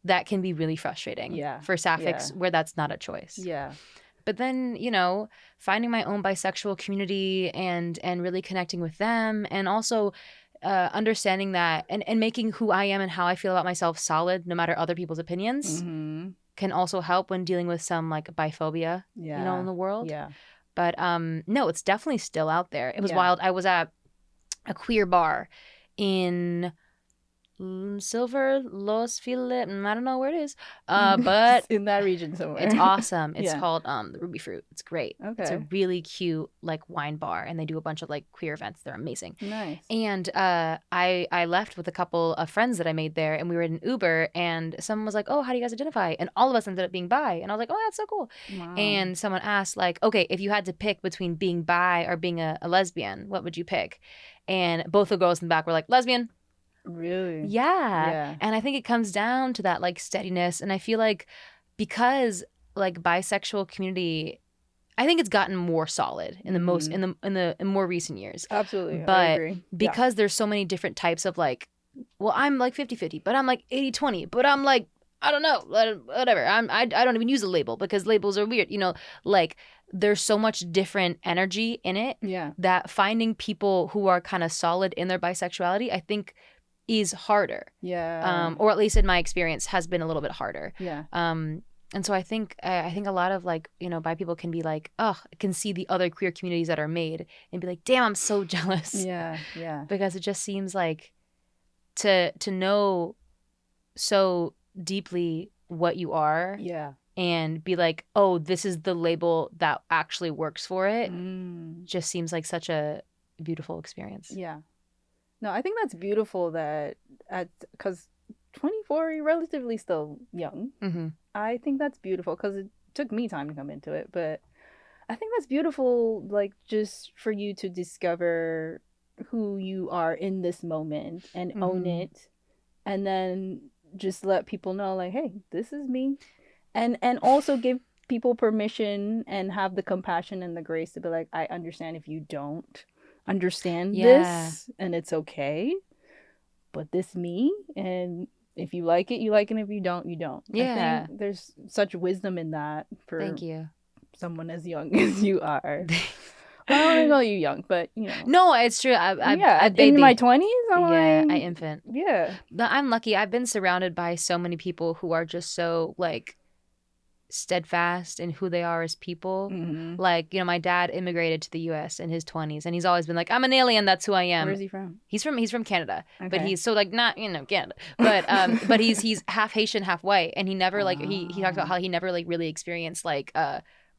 that can be really frustrating for sapphics where that's not a choice. Yeah. But then, finding my own bisexual community and really connecting with them, and also understanding that and making who I am and how I feel about myself solid no matter other people's opinions can also help when dealing with some like biphobia, in the world. Yeah. But no, it's definitely still out there. It was wild. I was at a queer bar in Silver Los File. I don't know where it is, but in that region somewhere. it's awesome. It's Yeah. called the Ruby Fruit. It's great. It's a Okay. really cute like wine bar, and they do a bunch of like queer events. They're amazing. Nice. And I left with a couple of friends that I made there, and we were in an Uber, and someone was like, "Oh, how do you guys identify?" And all of us ended up being bi, and I was like, "Oh, that's so cool." Wow. And someone asked, like, "Okay, if you had to pick between being bi or being a lesbian, what would you pick?" And both the girls in the back were like, "Lesbian." Really? Yeah. And I think it comes down to that like steadiness, and I feel like because like bisexual community, I think it's gotten more solid in the most in more recent years. Absolutely. I But agree. because there's so many different types of like, well, I'm like 50-50, but I'm like 80-20, but I'm like, I don't know, whatever. I don't even use a label because labels are weird. You know, like there's so much different energy in it Yeah. that finding people who are kind of solid in their bisexuality, I think, is harder. Yeah. Or at least in my experience has been a little bit harder. Yeah. And so I think a lot of like, you know, bi people can be like, oh, can see the other queer communities that are made and be like, damn, I'm so jealous. Yeah. Yeah. Because it just seems like to know so deeply what you are Yeah. and be like, oh, this is the label that actually works for it, Mm. just seems like such a beautiful experience. Yeah. No, I think that's beautiful that because 24, you're relatively still young. Mm-hmm. I think that's beautiful because it took me time to come into it, but I think that's beautiful, like just for you to discover who you are in this moment and own it, and then just let people know, like, hey, this is me, and also give people permission and have the compassion and the grace to be like, I understand if you don't understand this, and it's okay, but this me, and if you like it, you like it, and if you don't, you don't. Yeah. I think there's such wisdom in that for Thank you. someone as young as you are. I don't want to call you young, but you know. No, it's true. In my 20s, I like, infant. yeah. But I'm lucky. I've been surrounded by so many people who are just so like steadfast in who they are as people. Mm-hmm. Like, you know, my dad immigrated to the US in his 20s, and he's always been like, I'm an alien, that's who I am. Where's he from? He's from Canada. Okay. But he's so like not, you know, Canada. But he's half Haitian, half white, and he never like he talks about how he never like really experienced like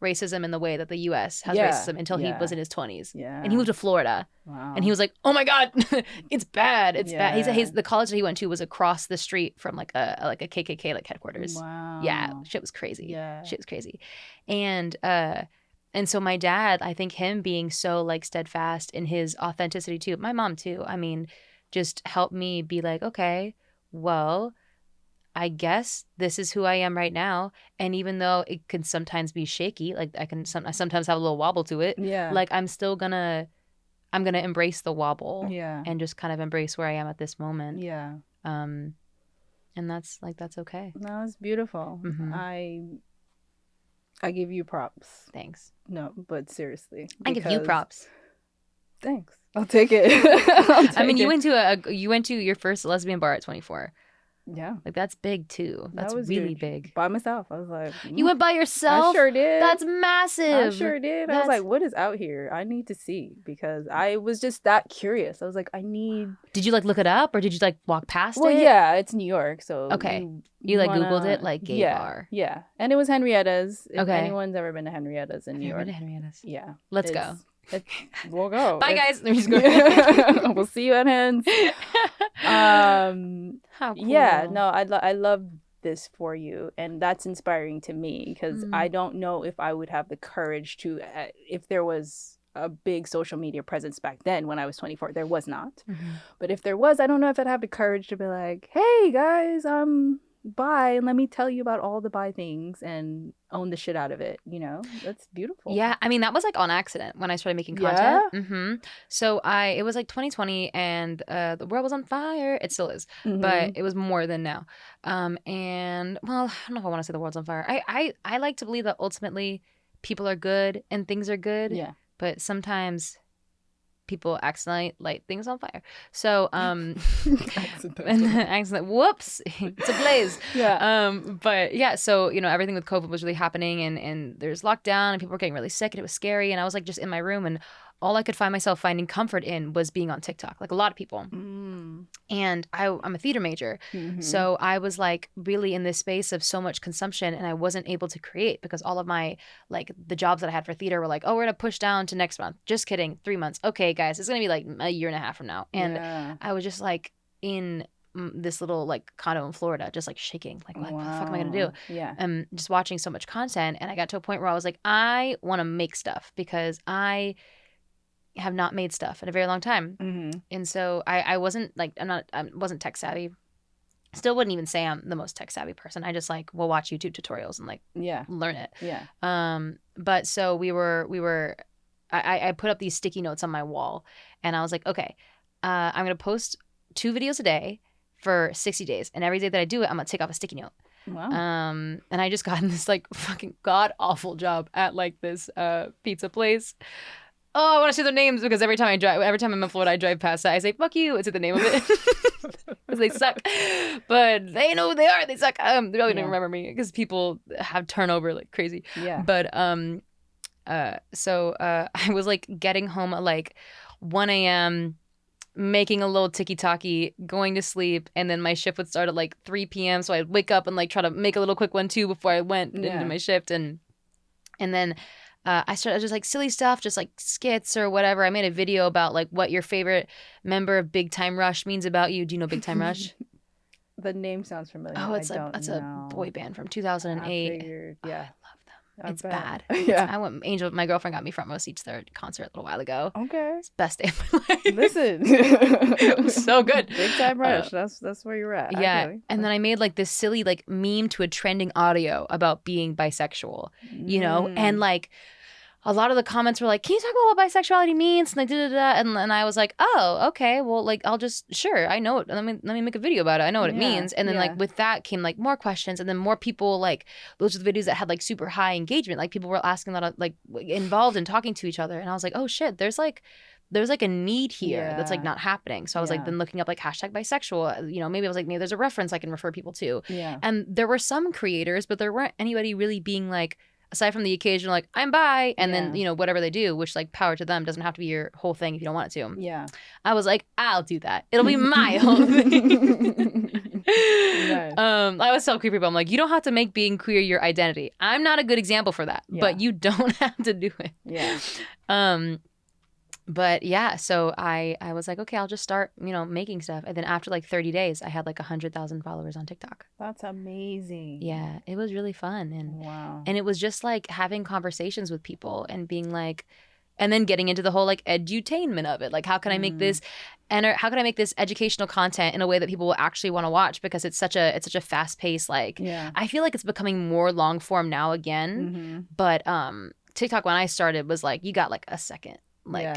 racism in the way that the US has racism until he was in his 20s. Yeah. And he moved to Florida. Wow. And he was like, "Oh my God, it's bad. It's bad." Yeah. The college that he went to was across the street from like a KKK like headquarters. Wow. Yeah, shit was crazy. Yeah. Shit was crazy. And so my dad, I think him being so like steadfast in his authenticity too. My mom too. I mean, just helped me be like, okay, well, I guess this is who I am right now. And even though it can sometimes be shaky, like I sometimes have a little wobble to it. Yeah. Like I'm gonna embrace the wobble. Yeah. And just kind of embrace where I am at this moment. Yeah. And that's okay. That was beautiful. Mm-hmm. I give you props. Thanks. No, but seriously. I give you props. Thanks. I'll take it. I mean, you went to your first lesbian bar at 24. Yeah. Like that's big too. That's was really huge. big. By myself. I was like, You went by yourself? I sure did. That's massive. I sure did. I was like, what is out here? I need to see, because I was just that curious. I was like, I need. Did you like look it up, or did you like walk past it? Well, yeah, it's New York, so okay. You like Googled it, like gay bar. Yeah, and it was Henrietta's. If okay. anyone's ever been to Henrietta's in New York, I've been to Henrietta's. Yeah, let's go. We'll go. Bye, guys. We'll see you at Hens. How cool. Yeah, no, I love this for you, and that's inspiring to me, because I don't know if I would have the courage to, if there was a big social media presence back then when I was 24. There was not. But if there was, I don't know if I'd have the courage to be like, hey guys, I'm bi, and let me tell you about all the bi things and own the shit out of it. You know, that's beautiful. Yeah, I mean, that was like on accident when I started making content. So it was like 2020, and the world was on fire. It still is, but it was more than now. And well, I don't know if I want to say the world's on fire. I like to believe that ultimately people are good and things are good. Yeah. But sometimes people accidentally light things on fire. So whoops, it's a blaze. But yeah, so everything with COVID was really happening, and there's lockdown and people were getting really sick and it was scary, and I was like just in my room, and all I could find myself finding comfort in was being on TikTok, like a lot of people. And I'm a theater major. So I was like really in this space of so much consumption, and I wasn't able to create because all of my, like the jobs that I had for theater were like, oh, we're going to push down to next month. Just kidding. 3 months. Okay, guys, it's going to be like a year and a half from now. And I was just like in this little like condo in Florida, just like shaking, like what the fuck am I going to do? Just watching so much content. And I got to a point where I was like, I want to make stuff because I have not made stuff in a very long time. And so I wasn't like, I wasn't tech savvy. Still wouldn't even say I'm the most tech savvy person. I just like will watch YouTube tutorials and like learn it. But so I put up these sticky notes on my wall, and I was like, okay, I'm going to post 2 videos a day for 60 days. And every day that I do it, I'm going to take off a sticky note. And I just got in this like fucking god awful job at like this pizza place. Oh, I want to say their names because every time I'm in Florida, I drive past it. I say, fuck you. It's the name of it. Because they suck. But they know who they are. They suck. They really don't remember me because people have turnover like crazy. But so I was like getting home at like 1 a.m., making a little tiki-taki, going to sleep, and then my shift would start at like 3 p.m. So I'd wake up and like try to make a little quick one too before I went into my shift. And then I started just like silly stuff, just like skits or whatever. I made a video about like what your favorite member of Big Time Rush means about you. Do you know Big Time Rush? The name sounds familiar. Oh, it's a boy band from 2008. I figured, I love them. It's bad. I went. My girlfriend got me front row seats to their concert a little while ago. Okay. It's the best day of my life. Listen. It was so good. Big Time Rush. That's where you're at. Yeah. Okay. And then I made like this silly like meme to a trending audio about being bisexual, and like a lot of the comments were like, can you talk about what bisexuality means? And like, and I was like, oh, okay, well, like, sure, I know it. Let me make a video about it. I know what it means. And then like with that came like more questions, and then more people, like those are the videos that had like super high engagement. Like people were asking a lot of like involved and talking to each other. And I was like, oh shit, there's like a need here that's like not happening. So I was like then looking up like hashtag bisexual, maybe I was like, maybe there's a reference I can refer people to. And there were some creators, but there weren't anybody really being like, aside from the occasional like I'm bi, and then whatever they do, which like power to them, doesn't have to be your whole thing if you don't want it to. I was like, I'll do that. It'll be my whole thing. Nice. I always tell queer people, I'm like, you don't have to make being queer your identity. I'm not a good example for that, but you don't have to do it. But yeah, so I was like, okay, I'll just start, making stuff. And then after like 30 days, I had like 100,000 followers on TikTok. That's amazing. Yeah, it was really fun. And wow. And it was just like having conversations with people and being like, and then getting into the whole like edutainment of it. Like, how can I make this, and how can I make this educational content in a way that people will actually want to watch? Because it's such a fast paced, like, I feel like it's becoming more long form now again. But TikTok, when I started, was like, you got like a second. Like,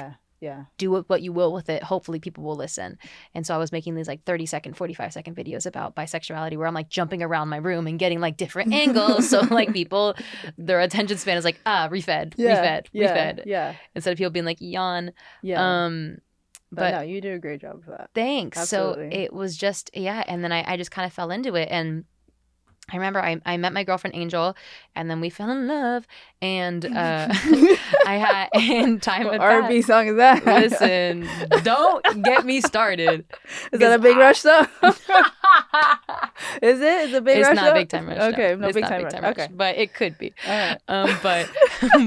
do what you will with it. Hopefully people will listen. And so I was making these like 30-second, 45-second videos about bisexuality where I'm like jumping around my room and getting like different angles. So like people, their attention span is like, refed. Instead of people being like, yawn. But no, you did a great job for that. Thanks. Absolutely. So it was just, and then I just kind of fell into it. And I remember I met my girlfriend Angel, and then we fell in love, and and time What had R&B passed. song is that? Listen, don't get me started. Is that a Big Rush song? Is it? Is it Big Rush? It's not Big Time Rush. Okay, no It's Big not Time Big Rush. Time Rush. Okay. But it could be. All right.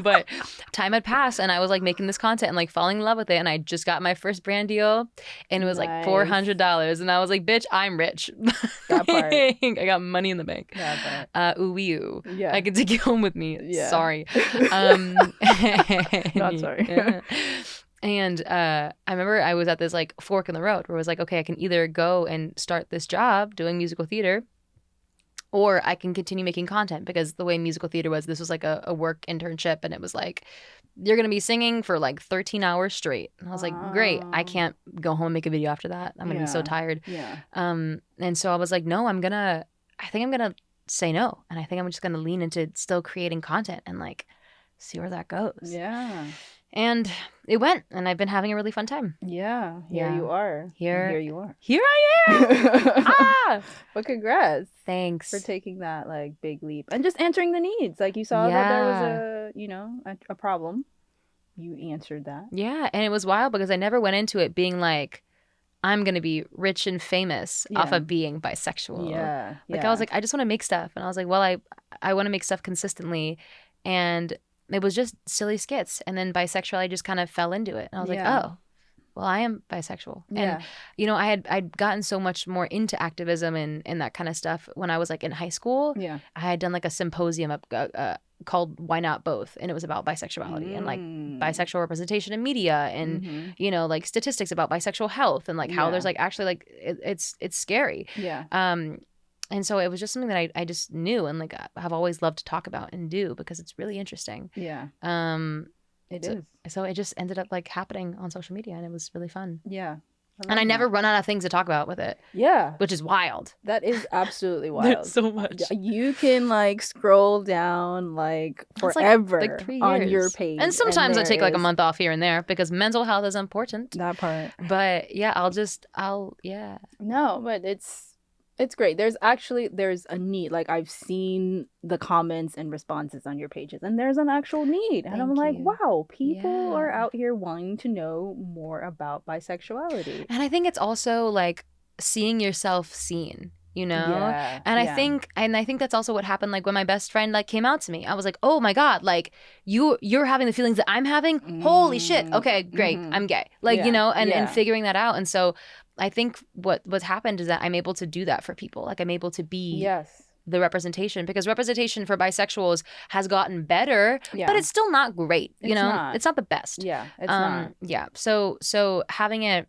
But time had passed, and I was like making this content and like falling in love with it, and I just got my first brand deal, and it was like $400, and I was like, bitch, I'm rich. That part. I got money in the bank. That part. Ooh, Yeah. I can take you home with me. Yeah. Sorry. Not sorry. And I remember I was at this like fork in the road where it was like, okay, I can either go and start this job doing musical theater, or I can continue making content, because the way musical theater was, this was like a work internship, and it was like, you're going to be singing for like 13 hours straight. And I was like, great. I can't go home and make a video after that. I'm going to be so tired. And so I was like, no, I think I'm going to say no. And I think I'm just going to lean into still creating content and like see where that goes. Yeah. And it went, and I've been having a really fun time. Yeah. Here Yeah. you are. Here- And here you are. Here I am. Ah! But congrats Thanks. for taking that like big leap and just answering the needs. Like you saw that there was a problem. You answered that. Yeah, and it was wild because I never went into it being like, I'm gonna be rich and famous off Yeah. of being bisexual. Yeah. Like I was like, I just want to make stuff, and I was like, well, I want to make stuff consistently, and it was just silly skits, and then bisexuality just kind of fell into it, and I was like, Yeah. oh, well, I am bisexual, Yeah. and I'd gotten so much more into activism and that kind of stuff when I was like in high school. Yeah. I had done like a symposium called Why Not Both, and it was about bisexuality and like bisexual representation in media and Mhm. like statistics about bisexual health and like how Yeah. there's like actually like it's scary. Yeah. And so it was just something that I just knew and like have always loved to talk about and do because it's really interesting. Yeah. It so, is. So it just ended up like happening on social media, and it was really fun. Yeah. And I love never that. run out of things to talk about with it, Yeah. which is wild. That is absolutely wild. so much. You can like scroll down like That's forever like 3 years on your page. And sometimes I there take like a is month off here and there because mental health is important. that part. But yeah, I'll No, but it's great. There's a need. Like I've seen the comments and responses on your pages, and there's an actual need. And I'm Thank like, you. wow, people are Yeah. out here wanting to know more about bisexuality. And I think it's also like seeing yourself seen, Yeah. And I think that's also what happened like when my best friend like came out to me. I was like, "Oh my god, like you're having the feelings that I'm having? Holy shit. Okay, great. Mhm. I'm gay." Like, Yeah. and Yeah. figuring that out. And so I think what's happened is that I'm able to do that for people. Like I'm able to be yes. the representation because representation for bisexuals has gotten better, Yeah. but it's still not great, It's not. It's not the best. Yeah, it's not. Yeah. So having it,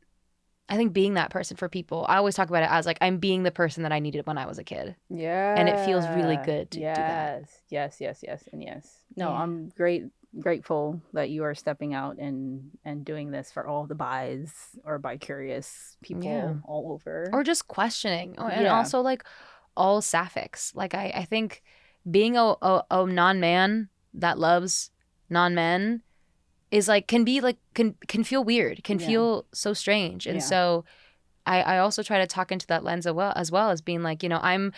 I think being that person for people, I always talk about it as like I'm being the person that I needed when I was a kid. Yeah. And it feels really good to do that. Yes, and yes. No, Yeah. I'm grateful that you are stepping out and doing this for all the bis or bi-curious people Yeah. all over. Or just questioning. And Yeah. also like all sapphics. Like I think being a non-man that loves non-men is like can feel weird, can Yeah. feel so strange. And Yeah. so I also try to talk into that lens as well as being like, I'm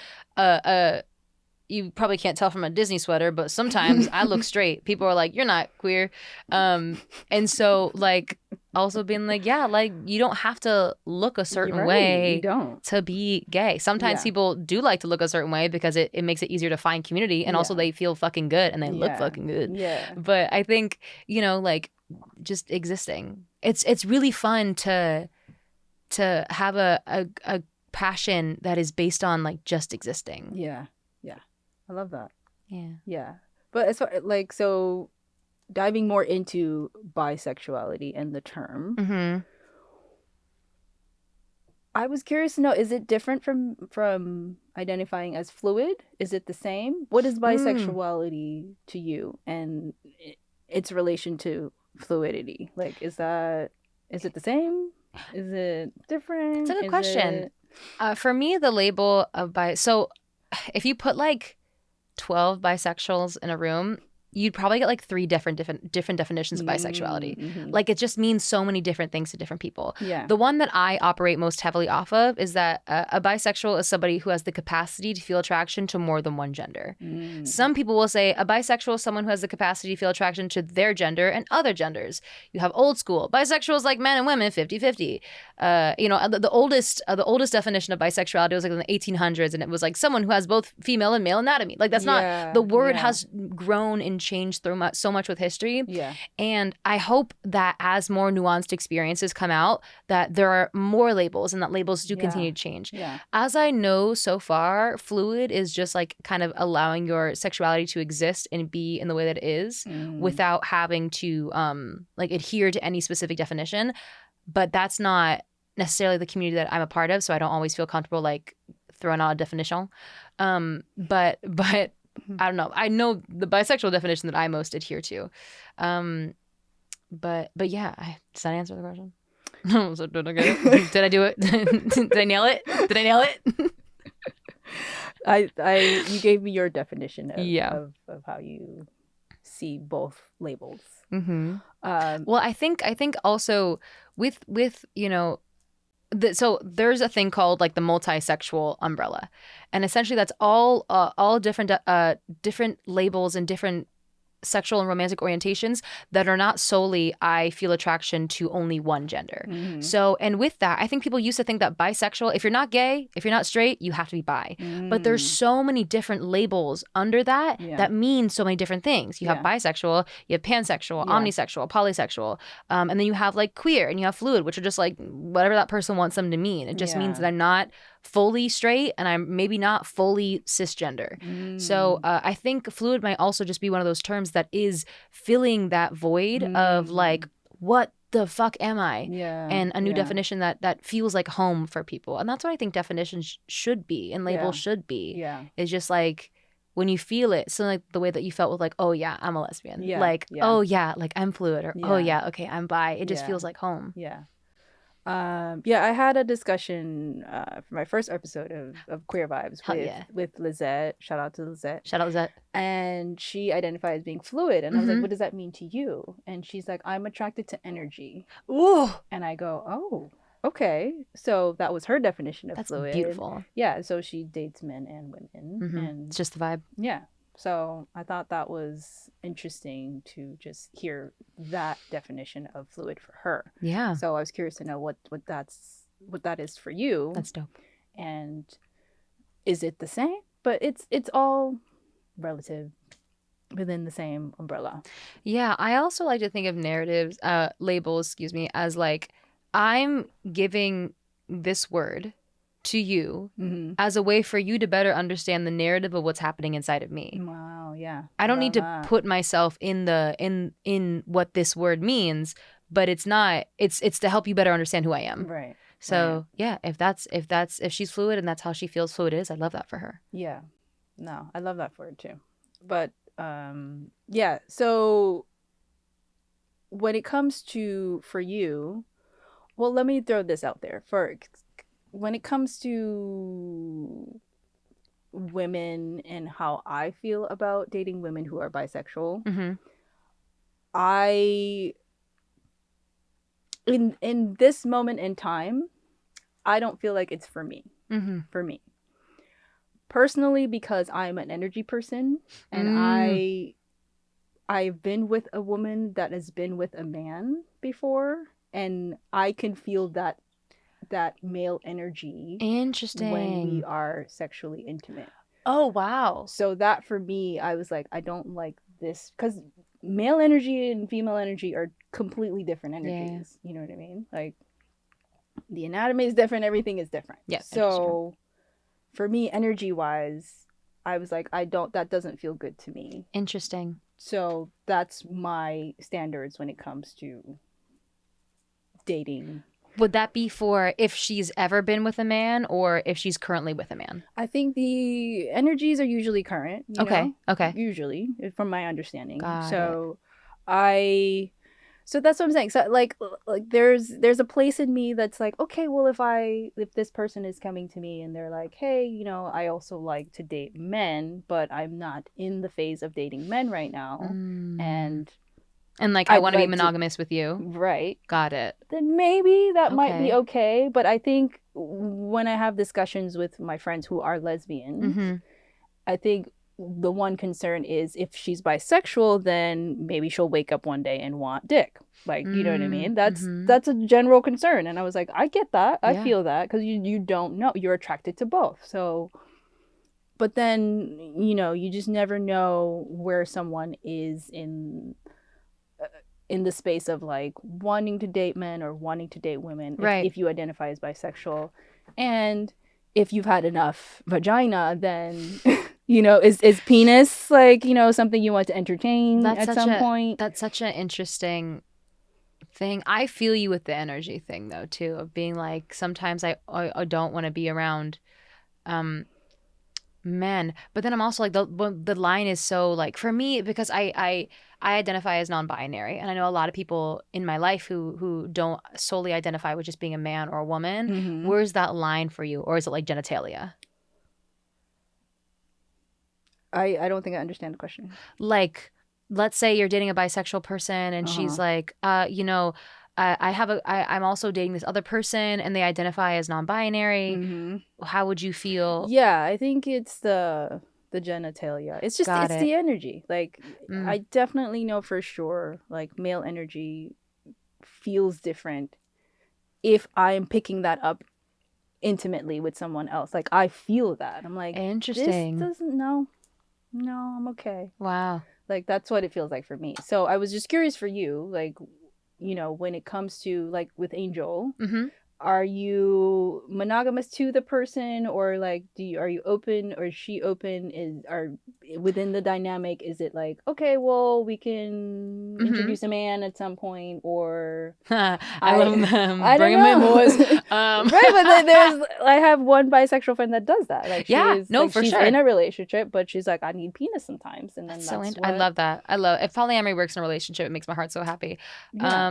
you probably can't tell from a Disney sweater, but sometimes I look straight. People are like, "You're not queer." And so like also being like, yeah, like you don't have to look a certain You're right, way you don't. to be gay. Sometimes Yeah. people do like to look a certain way because it makes it easier to find community, and also Yeah. they feel fucking good and they look Yeah. fucking good. Yeah. But I think, like just existing. It's really fun to have a passion that is based on like just existing. Yeah. I love that. Yeah. Yeah. But as far like so diving more into bisexuality and the term, Mm-hmm. I was curious to know, is it different from identifying as fluid? Is it the same? What is bisexuality to you and its relation to fluidity? Like, is it the same? Is it different? It's a good Is question. it- For me, the label of so if you put like 12 bisexuals in a room, you'd probably get like 3 different definitions of bisexuality. Mhm. Like it just means so many different things to different people. Yeah. The one that I operate most heavily off of is that a bisexual is somebody who has the capacity to feel attraction to more than one gender. Mm. Some people will say a bisexual is someone who has the capacity to feel attraction to their gender and other genders. You have old school. Bisexual is like men and women, 50-50. The oldest definition of bisexuality was like in the 1800s, and it was like someone who has both female and male anatomy. Like that's not, the word has grown and changed through so much with history. Yeah. And I hope that as more nuanced experiences come out, that there are more labels and that labels do continue to change. Yeah. As I know so far, fluid is just like kind of allowing your sexuality to exist and be in the way that it is without having to like adhere to any specific definition. But that's not necessarily the community that I'm a part of, so I don't always feel comfortable like throwing out a definition. But I don't know. I know the bisexual definition that I most adhere to. But yeah, does that answer the question? So did I get it? Did I do it? Did I nail it? Did I nail it? You gave me your definition of, Yeah. of how you see both labels. Mm-hmm. Well, I think also with so there's a thing called like the multisexual umbrella, and essentially that's all different different labels and different sexual and romantic orientations that are not solely I feel attraction to only one gender. Mhm. So, and with that, I think people used to think that bisexual, if you're not gay, if you're not straight, you have to be bi. But there's so many different labels under that that mean so many different things. You have bisexual, you have pansexual, omnisexual, polysexual, and then you have like queer and you have fluid, which are just like whatever that person wants them to mean. It just means that I'm not fully straight and I'm maybe not fully cisgender. So I think fluid might also just be one of those terms that is filling that void of like, what the fuck am I? And a new definition that feels like home for people. And that's what I think definitions should be and labels should be. It's just like when you feel it, so like the way that you felt with like, oh yeah, I'm a lesbian. Oh yeah, like I'm fluid, or oh yeah, okay, I'm bi. It just feels like home. I had a discussion for my first episode of Queer Vybez with Lizette. Shout out to Lizette. Shout out Lizette. And she identified as being fluid. And I was like, what does that mean to you? And she's like, I'm attracted to energy. Ooh. And I go, oh, okay. So that was her definition of fluid. That's beautiful. Yeah. So she dates men and women. And it's just the vibe. Yeah. So I thought that was interesting to just hear that definition of fluid for her. Yeah. So I was curious to know what that is for you. That's dope. And is it the same? But it's all relative within the same umbrella. Yeah. I also like to think of narratives, labels, as like I'm giving this word to you as a way for you to better understand the narrative of what's happening inside of me. Wow, yeah. I don't need to put myself in what this word means, but it's to help you better understand who I am. Right. So yeah, if she's fluid and that's how she feels fluid is, I love that for her. Yeah. No, I love that for her too. But so when it comes to for you, well, let me throw this out there first. When it comes to women and how I feel about dating women who are bisexual, I in this moment in time, I don't feel like it's for me. For me. Personally, because I'm an energy person and I've been with a woman that has been with a man before, and I can feel that male energy. Interesting. When we are sexually intimate. Oh, wow. So that for me, I was like, I don't like this, because male energy and female energy are completely different energies. You know what I mean? Like the anatomy is different, everything is different. Yeah. So for me, energy wise, I was like, that doesn't feel good to me. Interesting. So that's my standards when it comes to dating. Would that be for if she's ever been with a man or if she's currently with a man? I think the energies are usually current. You know? Okay. Usually, from my understanding. Got so that's what I'm saying. So like there's a place in me that's like, okay, well, if this person is coming to me and they're like, hey, I also like to date men, but I'm not in the phase of dating men right now, and like I want to be monogamous with you. Right. Got it. Then maybe that might be okay. But I think when I have discussions with my friends who are lesbians, I think the one concern is if she's bisexual, then maybe she'll wake up one day and want dick. Like, you know what I mean? That's a general concern. And I was like, I get that. I feel that, because you don't know. You're attracted to both. So, but then, you just never know where someone is in the space of like wanting to date men or wanting to date women, if you identify as bisexual. And if you've had enough vagina, then is penis like something you want to entertain at some point? That's such an interesting thing. I feel you with the energy thing though too, of being like, sometimes I don't want to be around men, but then I'm also like, the line is so like, for me, because I identify as non-binary, and I know a lot of people in my life who don't solely identify with just being a man or a woman. Where's that line for you? Or is it like genitalia? I don't think I understand the question. Like let's say you're dating a bisexual person and she's like, I'm also dating this other person and they identify as non-binary. How would you feel? Yeah, I think it's the genitalia. It's just Got it's it. the energy. Like I definitely know for sure like male energy feels different if I'm picking that up intimately with someone else. Like I feel that. I'm like, Interesting. This doesn't no, I'm okay. Wow. Like that's what it feels like for me. So I was just curious for you, like, you know, when it comes to like with Angel, are you monogamous to the person, or like are you open, or is she open? Are within the dynamic, is it like, okay, well, we can introduce a man at some point, or I love them. I Bring don't them in, know. boys. Right, but I have one bisexual friend that does that. Like, for she's sure. in a relationship, but she's like, I need penis sometimes, and then that's so what... I love that. I love if polyamory works in a relationship. It makes my heart so happy. Yeah.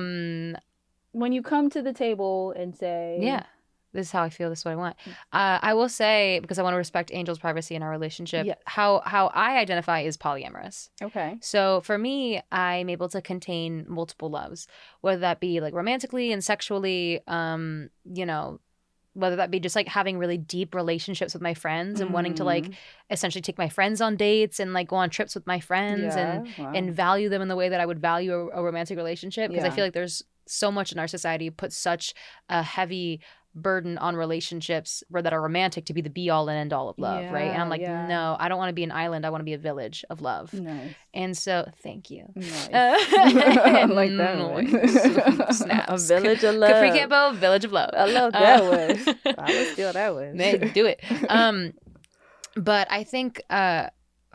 When you come to the table and say, this is how I feel, this is what I want. I will say, because I want to respect Angel's privacy in our relationship, how I identify is polyamorous. Okay. So for me, I'm able to contain multiple loves, whether that be like romantically and sexually, whether that be just like having really deep relationships with my friends and wanting to like essentially take my friends on dates and like go on trips with my friends and value them in the way that I would value a romantic relationship. Because I feel like there's so much in our society puts such a heavy burden on relationships that are romantic to be the be all and end all of love, right? And I'm like, no, I don't want to be an island. I want to be a village of love. Nice. And so, thank you. Nice. I like that one. Snaps. A village of love. Capri Campo, village of love. I love that one. I would steal that one. Do it. But I think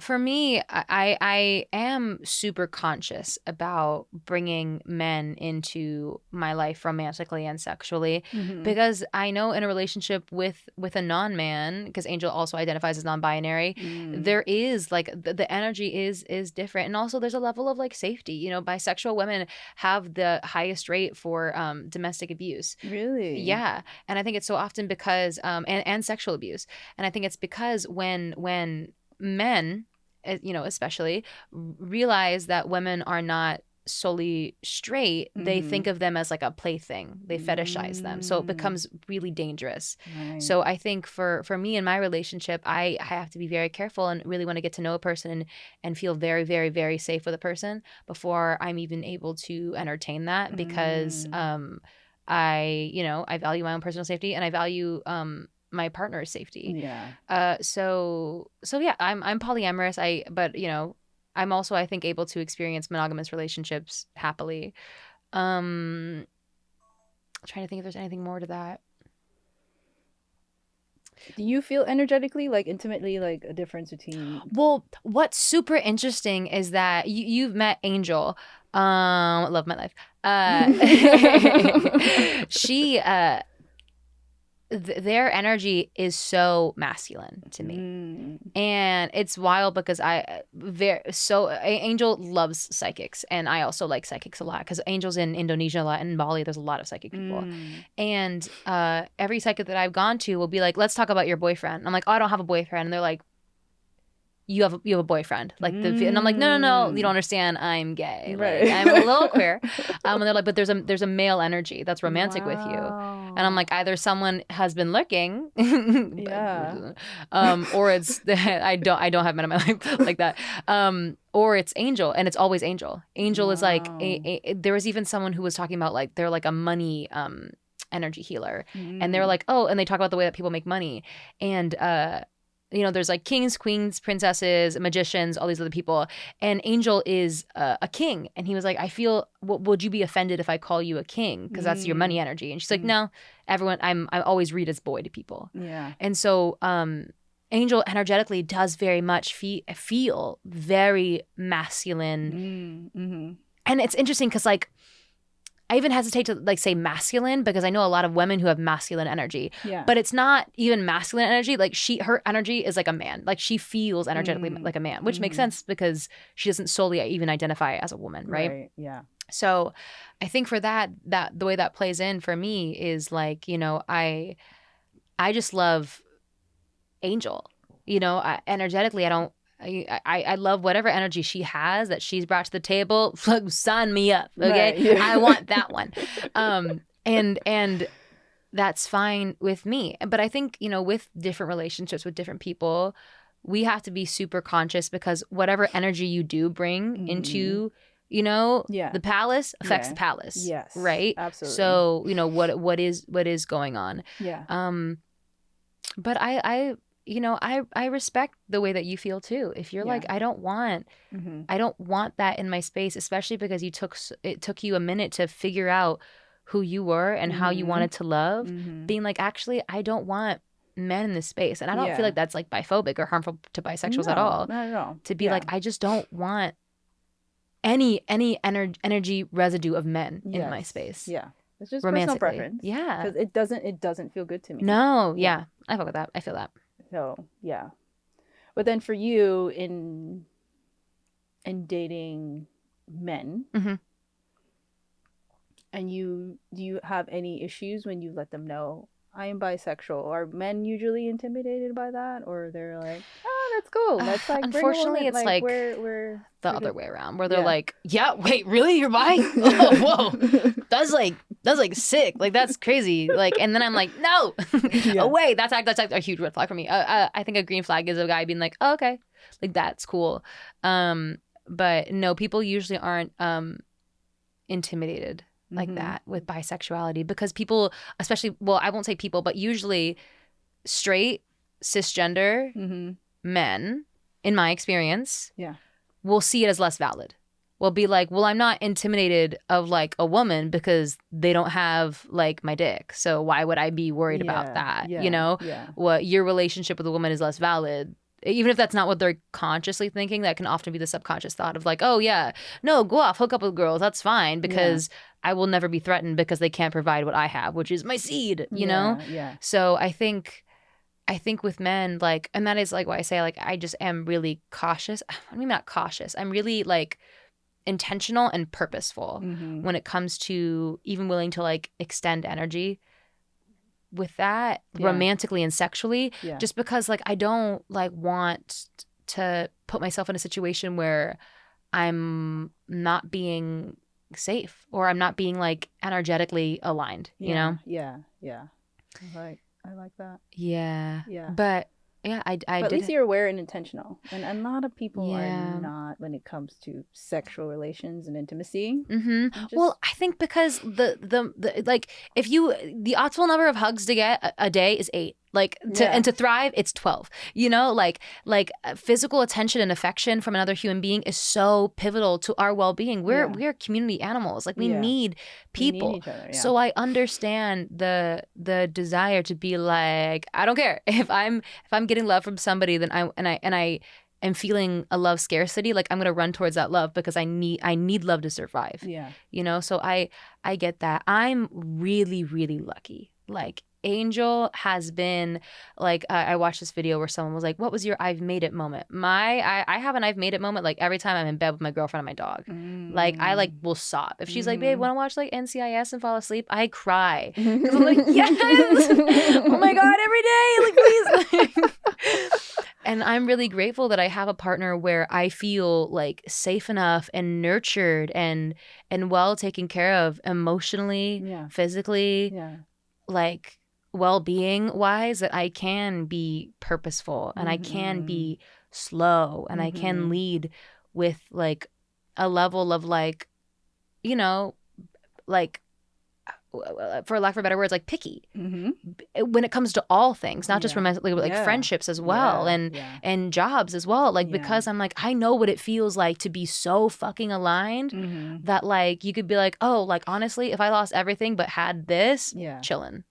for me, I am super conscious about bringing men into my life romantically and sexually, because I know in a relationship with a non-man, because Angel also identifies as non-binary, there is like the energy is different, and also there's a level of like safety. You know, bisexual women have the highest rate for domestic abuse. Really? Yeah, and I think it's so often because and sexual abuse, and I think it's because when men, especially realize that women are not solely straight, they think of them as like a plaything. They fetishize them. So it becomes really dangerous. Right. So I think for me in my relationship, I have to be very careful and really want to get to know a person and feel very, very, very safe with a person before I'm even able to entertain that, because I value my own personal safety, and I value my partner's safety. Yeah. So yeah, I'm polyamorous. But I'm also, I think, able to experience monogamous relationships happily. Trying to think if there's anything more to that. Do you feel energetically, like intimately, like a difference between... Well, what's super interesting is that you've met Angel. Love my life. She their energy is so masculine to me, and it's wild because Angel loves psychics, and I also like psychics a lot because Angel's in Indonesia a lot, and in Bali there's a lot of psychic people, and every psychic that I've gone to will be like, let's talk about your boyfriend. I'm like, oh, I don't have a boyfriend, and they're like, you have a boyfriend, like and I'm like, no, you don't understand, I'm gay, right. Like, I'm a little queer, and they're like, but there's a male energy that's romantic with you, and I'm like, either someone has been looking, or it's I don't have men in my life like that, or it's Angel, and it's always Angel. Angel is like there was even someone who was talking about like they're like a money energy healer, and they're like, oh, and they talk about the way that people make money, and there's like kings, queens, princesses, magicians, all these other people. And Angel is a king. And he was like, I feel, would you be offended if I call you a king? Because that's your money energy. And she's like, no, everyone, I always read as boy to people. Yeah. And so Angel energetically does very much feel very masculine. And it's interesting because like, I even hesitate to like say masculine because I know a lot of women who have masculine energy, but it's not even masculine energy. Like her energy is like a man. Like she feels energetically like a man, which makes sense because she doesn't solely even identify as a woman, right? Yeah. So I think for that the way that plays in for me is like, I just love Angel. Energetically, I don't I love whatever energy she has that she's brought to the table. Sign me up, okay? Right, yeah. I want that one. And that's fine with me. But I think, you know, with different relationships with different people, we have to be super conscious, because whatever energy you do bring into, you know, the palace affects the palace. Yes. Right? Absolutely. So, you know, what is going on. Yeah. But I you know, I respect the way that you feel too. If you're like, I don't want that in my space, especially because it took you a minute to figure out who you were and how you wanted to love, being like, actually, I don't want men in this space. And I don't feel like that's like biphobic or harmful to bisexuals at all. Not at all. To be like, I just don't want any energy residue of men in my space. Yeah. It's just personal Romantically. preference. Yeah. Because it doesn't feel good to me. No. Yeah. I fuck with that. I feel that. So yeah. But then for you in dating men, and do you have any issues when you let them know I am bisexual? Are men usually intimidated by that, or they're like, oh, that's cool. That's like, unfortunately, it's like we're the other way around, where they're like, yeah, wait, really, you're bi? Oh, whoa, that's like sick, like that's crazy, like, and then I'm like, no, oh wait, that's like a huge red flag for me. I think a green flag is a guy being like, oh, okay, like that's cool. But no, people usually aren't intimidated like that with bisexuality, because people, especially, well, I won't say people, but usually straight cisgender men, in my experience, will see it as less valid. Will be like, well, I'm not intimidated of like a woman because they don't have like my dick, so why would I be worried about that? You know, what your relationship with a woman is less valid. Even if that's not what they're consciously thinking, that can often be the subconscious thought of like, oh yeah, no, go off, hook up with girls, that's fine, because I will never be threatened because they can't provide what I have, which is my seed, you know? Yeah. So I think with men, like, and that is like why I say, like, I just am really cautious. I mean, not cautious. I'm really like intentional and purposeful when it comes to even willing to like extend energy with that romantically and sexually, just because like I don't like want to put myself in a situation where I'm not being safe or I'm not being like energetically aligned, you know? Yeah. I like that. Yeah. Yeah. But yeah, I but at least you're aware and intentional. And a lot of people are not when it comes to sexual relations and intimacy. Well, I think because the like, if you, the optimal number of hugs to get a day is 8. Like and to thrive, it's 12. You know, like physical attention and affection from another human being is so pivotal to our well-being. We're community animals. Like we need people. We need each other, So I understand the desire to be like, I don't care if I'm getting love from somebody, then I am feeling a love scarcity. Like I'm gonna run towards that love because I need love to survive. Yeah, you know. So I get that. I'm really, really lucky. Like Angel has been like, I watched this video where someone was like, what was your I've made it moment? I have an I've made it moment like every time I'm in bed with my girlfriend and my dog. Like I like will sob. If she's like, babe, want to watch like NCIS and fall asleep? I cry. 'Cause I'm like, yes! Oh my God, every day! Like please. And I'm really grateful that I have a partner where I feel like safe enough and nurtured and well taken care of emotionally, physically, like well-being wise, that I can be purposeful and I can be slow and I can lead with like a level of like, you know, like for lack of better words, like picky when it comes to all things, not just romantically, but like friendships as well and jobs as well. Like because I'm like, I know what it feels like to be so fucking aligned that like you could be like, oh, like honestly, if I lost everything but had this, chilling.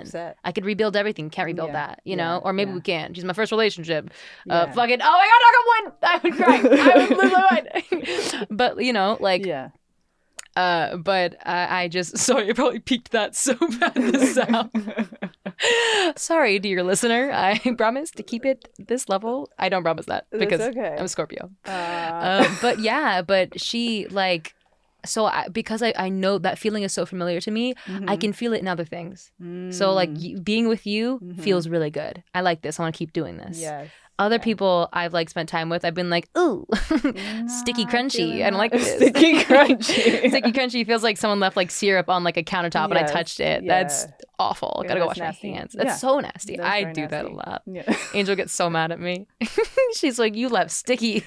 Set. I could rebuild everything. Can't rebuild that, you know? Or maybe we can. She's my first relationship. Fucking, oh my God, I would cry. I would lose my mind. But, you know, like, but I just, sorry, I probably peaked that so bad, the sound. Sorry, dear listener. I promise to keep it this level. I don't promise that because I'm a Scorpio. But yeah, but she like, so because I know that feeling is so familiar to me, I can feel it in other things. So like being with you feels really good. I like this. I want to keep doing this. Yes. Other people I've like spent time with, I've been like, ooh, sticky crunchy. I don't like this. Sticky crunchy. Sticky crunchy feels like someone left like syrup on like a countertop and I touched it. Yeah. That's awful. Gotta go wash nasty. my hands. That's so nasty. That's I very do that a nasty. lot. Yeah. Angel gets so mad at me. She's like, you left sticky.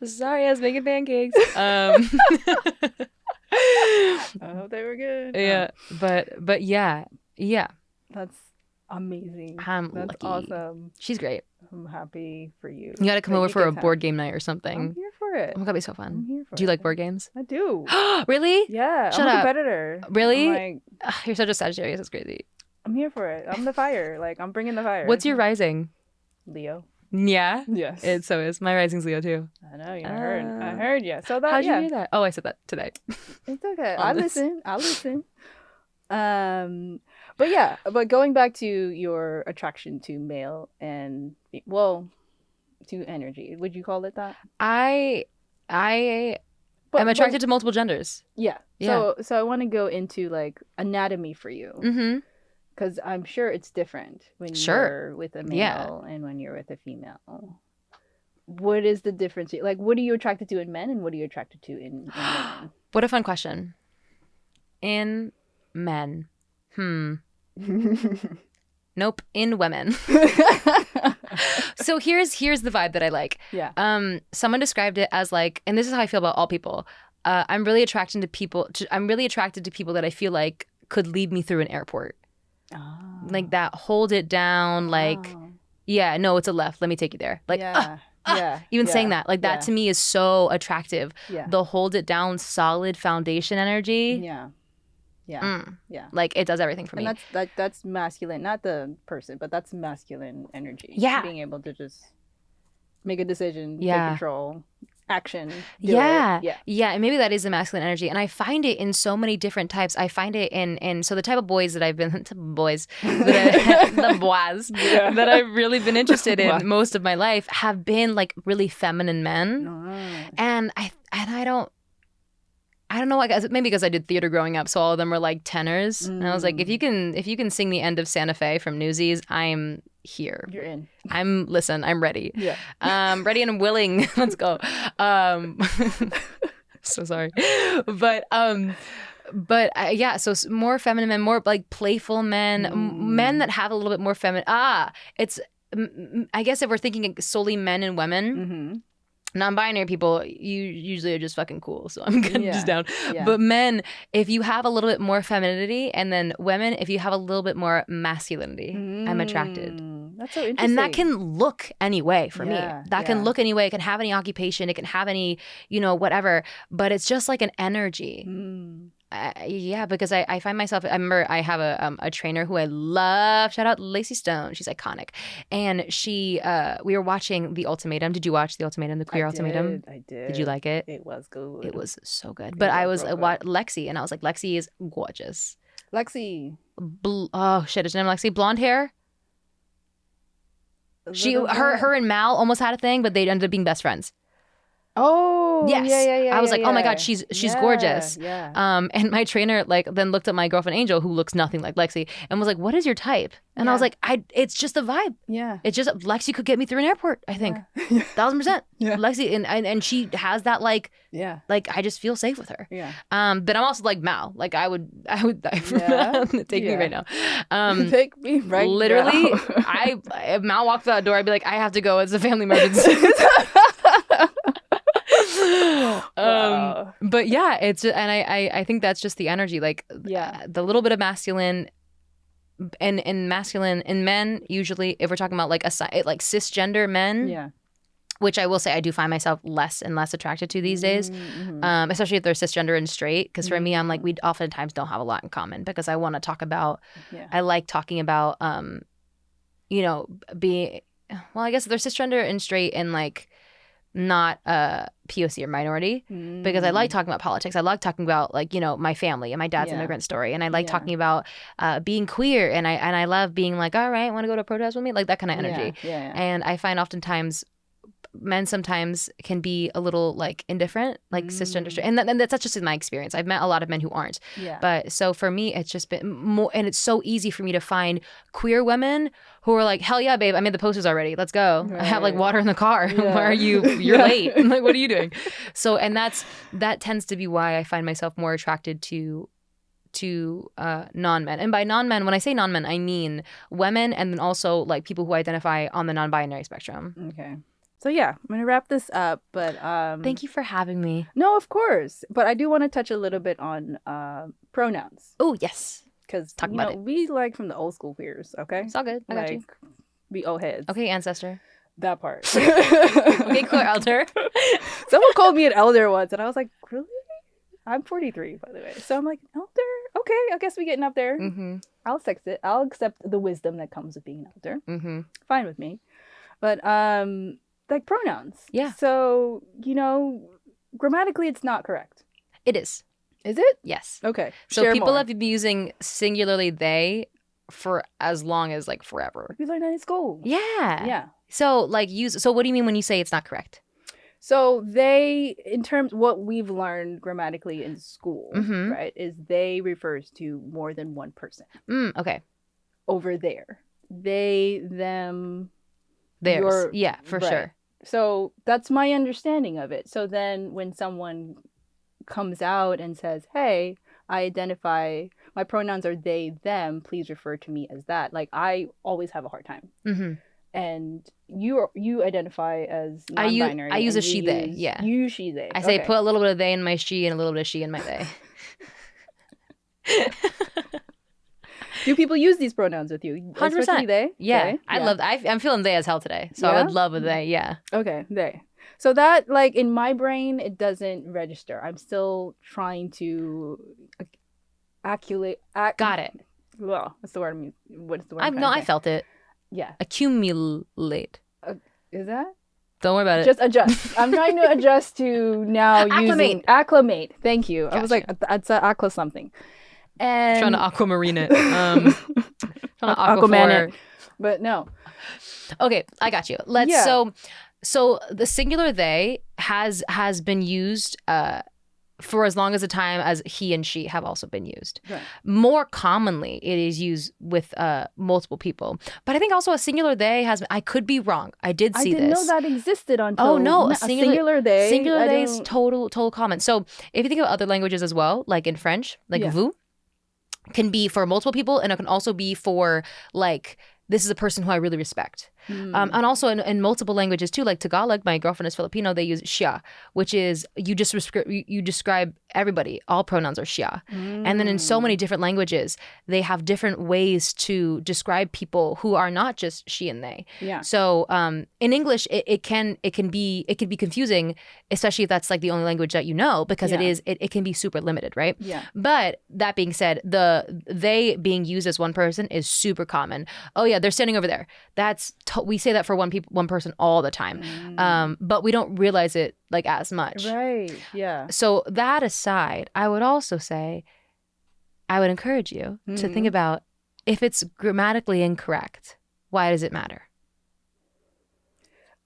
Sorry, I was making pancakes. I hope they were good. Yeah, but yeah. That's amazing. I'm That's lucky. awesome. She's great. I'm happy for you. You got to come Like, over you for get a time. board game night or I'm something. here for it. Oh my god, it'd be so I'm fun. here for Do you it. like board games? I do. Really? Yeah. Shut I'm a up. competitor. Really? I'm like, Ugh, you're such a Sagittarius. That's crazy. I'm here for it. I'm the fire. Like, I'm bringing the fire. What's your rising? Leo? Yeah, Yes. it so is. My rising's Leo too. I know. You heard. I heard you. So that. How'd you hear that? Oh, I said that today. It's okay. On I this. listen. But yeah, but going back to your attraction to male and to energy, would you call it that? I am attracted to multiple genders. Yeah. Yeah. So I want to go into like anatomy for you Mm-hmm. because I'm sure it's different when Sure. you're with a male Yeah. and when you're with a female. What is the difference? Like, what are you attracted to in men and what are you attracted to in women? What a fun question. In men. Nope. In women. So here's the vibe that I like. Yeah. Someone described it as like, and this is how I feel about all people. I'm really attracted to people. I'm really attracted to people that I feel like could lead me through an airport. Oh. Like that, hold it down. Like, Wow. yeah, no, it's a left. Let me take you there. Like, yeah. Yeah. even Yeah. saying that, like that to me is so attractive. Yeah. The hold it down, solid foundation energy. Yeah. Yeah. Yeah. Like it does everything for me. And that's masculine, not the person, but that's masculine energy. Yeah. Being able to just make a decision, Yeah. take control, action. do Yeah. it. Yeah. Yeah, and maybe that is the masculine energy. And I find it in so many different types. I find it in so the type of boys that I've been the boys that I've really been interested in Boys. most of my life have been like really feminine men. Oh. And I don't know, I guess maybe because I did theater growing up, so all of them were like tenors. And I was like, if you can sing the end of Santa Fe from Newsies, I'm here. You're in. I'm ready. Yeah. Ready and willing. Let's go. So sorry. But yeah, so more feminine men, more like playful men, men that have a little bit more feminine. It's I guess if we're thinking solely men and women, Mm-hmm. non-binary people, you usually are just fucking cool, so I'm kind of just down. Yeah. But men, if you have a little bit more femininity, and then women, if you have a little bit more masculinity, I'm attracted. That's so interesting. And that can look any way for me. Yeah, That can yeah. look any way. It can have any occupation. It can have any, whatever. But it's just like an energy. Yeah, because I find myself, I remember I have a trainer who I love. Shout out Lacey Stone. She's iconic. And we were watching The Ultimatum. Did you watch The Ultimatum, the Queer Ultimatum? I did. Did you like it? It was good. It was so good. But I was real good. Lexi, and I was like, Lexi is gorgeous. Lexi. Oh shit, is her name Lexi? Blonde hair. Little bit. Her and Mal almost had a thing, but they ended up being best friends. Oh. Yes. Yeah. I was like, oh my God, yeah. she's gorgeous. Yeah. And my trainer then looked at my girlfriend Angel, who looks nothing like Lexi, and was like, what is your type? And I was like, it's just the vibe. Yeah. It's just Lexi could get me through an airport, I think. Yeah. 1000%. Yeah. Lexi and she has that Yeah. I just feel safe with her. Yeah. But I'm also like Mal. Like I would Yeah. take me right now. Take me right Literally, now. if Mal walked out that door, I'd be like, I have to go. It's a family emergency. Wow. But yeah, it's just, and I think that's just the energy, like the little bit of masculine and masculine in men. Usually, if we're talking about like cisgender men, Yeah. which I will say I do find myself less and less attracted to these days, Mm-hmm. especially if they're cisgender and straight. Because for me, I'm like, we oftentimes don't have a lot in common because I want to talk about. Yeah. I like talking about, being. Well, I guess they're cisgender and straight and like not POC or minority, because I like talking about politics. I like talking about my family and my dad's immigrant story, and I like talking about being queer, and I love being like, all right, want to go to a protest with me, like that kind of energy. Yeah. And I find oftentimes men sometimes can be a little like indifferent, like cisgender straight, and that's just in my experience. I've met a lot of men who aren't. Yeah. But so for me, it's just been more, and it's so easy for me to find queer women who are like, hell yeah, babe, I made the posters already. Let's go. I have like water in the car. Yeah. Why are you? You're late. I'm like, what are you doing? So, and that tends to be why I find myself more attracted to non-men. And by non-men, when I say non-men, I mean women, and then also like people who identify on the non-binary spectrum. Okay. So yeah, I'm gonna wrap this up, but Thank you for having me. no, of course. But I do want to touch a little bit on pronouns. Oh yes, Because Talk about it. we like from the old school queers, okay? it's all good. I got you. We old heads. Okay, ancestor. That part. Okay, cool, elder. Someone called me an elder once, and I was like, really? I'm 43, by the way. So I'm like, elder? Okay, I guess we getting up there. Mm-hmm. I'll accept it. I'll accept the wisdom that comes with being an elder. Mm-hmm. Fine with me. But like pronouns. Yeah. So, grammatically it's not correct. It is. Is it? Yes. Okay. So Share people more. have been using singularly they for as long as like forever. We learned that in school. Yeah. Yeah. So like so what do you mean when you say it's not correct? So they, in terms what we've learned grammatically in school, Mhm. right, is they refers to more than one person. Okay. Over there. They, them. Theirs. Your- Yeah, for right. sure. So that's my understanding of it. So then when someone comes out and says, hey, I identify, my pronouns are they, them, please refer to me as that. Like, I always have a hard time. Mm-hmm. And you identify as I non-binary. use and a she, you they, use- yeah. You, she, they. I say Okay. put a little bit of they in my she and a little bit of she in my they. Do people use these pronouns with you? 100%. Especially they? Yeah. They? I love that. I'm feeling they as hell today. So I Yeah? would love a they, yeah. Okay, they. So that, like, in my brain, it doesn't register. I'm still trying to acculate. Got it. Well, what's the word? What's the word? I'm No, trying to I say? felt it. Yeah. Accumulate. Is that? Don't worry about it. Just adjust. I'm trying to adjust to now using acclimate. Thank you. I was like, that's aqua something. And Trying to aquamarine it. Trying to Aquaman aquaphor. it. But no. Okay, I got you. Let's Yeah. so the singular they has been used for as long as the time as he and she have also been used. Right. More commonly, it is used with multiple people. But I think also a singular they has. I could be wrong. I did see I didn't this. know that existed until Oh no, a singular they. Singular I they is don't- total common. So if you think of other languages as well, like in French, like Yeah. vous, can be for multiple people, and it can also be for like this is a person who I really respect. And also in multiple languages too, like Tagalog, my girlfriend is Filipino, they use siya, which is you describe everybody. All pronouns are siya. And then in so many different languages, they have different ways to describe people who are not just she and they. Yeah. So in English, it can be confusing, especially if that's like the only language that you know, because Yeah. it can be super limited, right? Yeah. But that being said, they being used as one person is super common. Oh yeah, they're standing over there. We say that for one person all the time, but we don't realize it like as much. Right. Yeah. So that aside, I would also say, I would encourage you to think about if it's grammatically incorrect, why does it matter?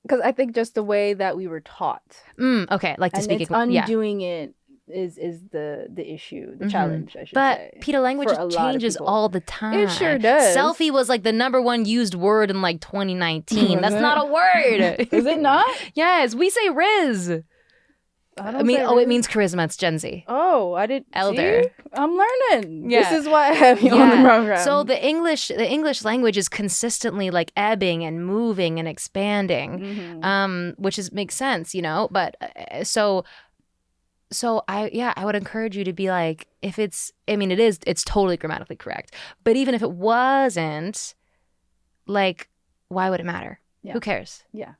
Because I think just the way that we were taught, Okay, like to and speak it's yeah. undoing it is the issue, the Mhm. challenge, I should But say. Peta, language for a lot of changes people. all the time. It sure does. Selfie was like the #1 used word in like 2019. That's Was not it? a word. Is it not? Yes, we say Riz. I mean, it means charisma. It's Gen Z. Oh, I didn't. Elder. See? I'm learning. Yeah. This is why I have you on the program. So the English language is consistently like ebbing and moving and expanding, Mhm. which makes sense, But so I would encourage you to be like, if it's totally grammatically correct, but even if it wasn't, like, why would it matter? Yeah. Who cares? Yeah.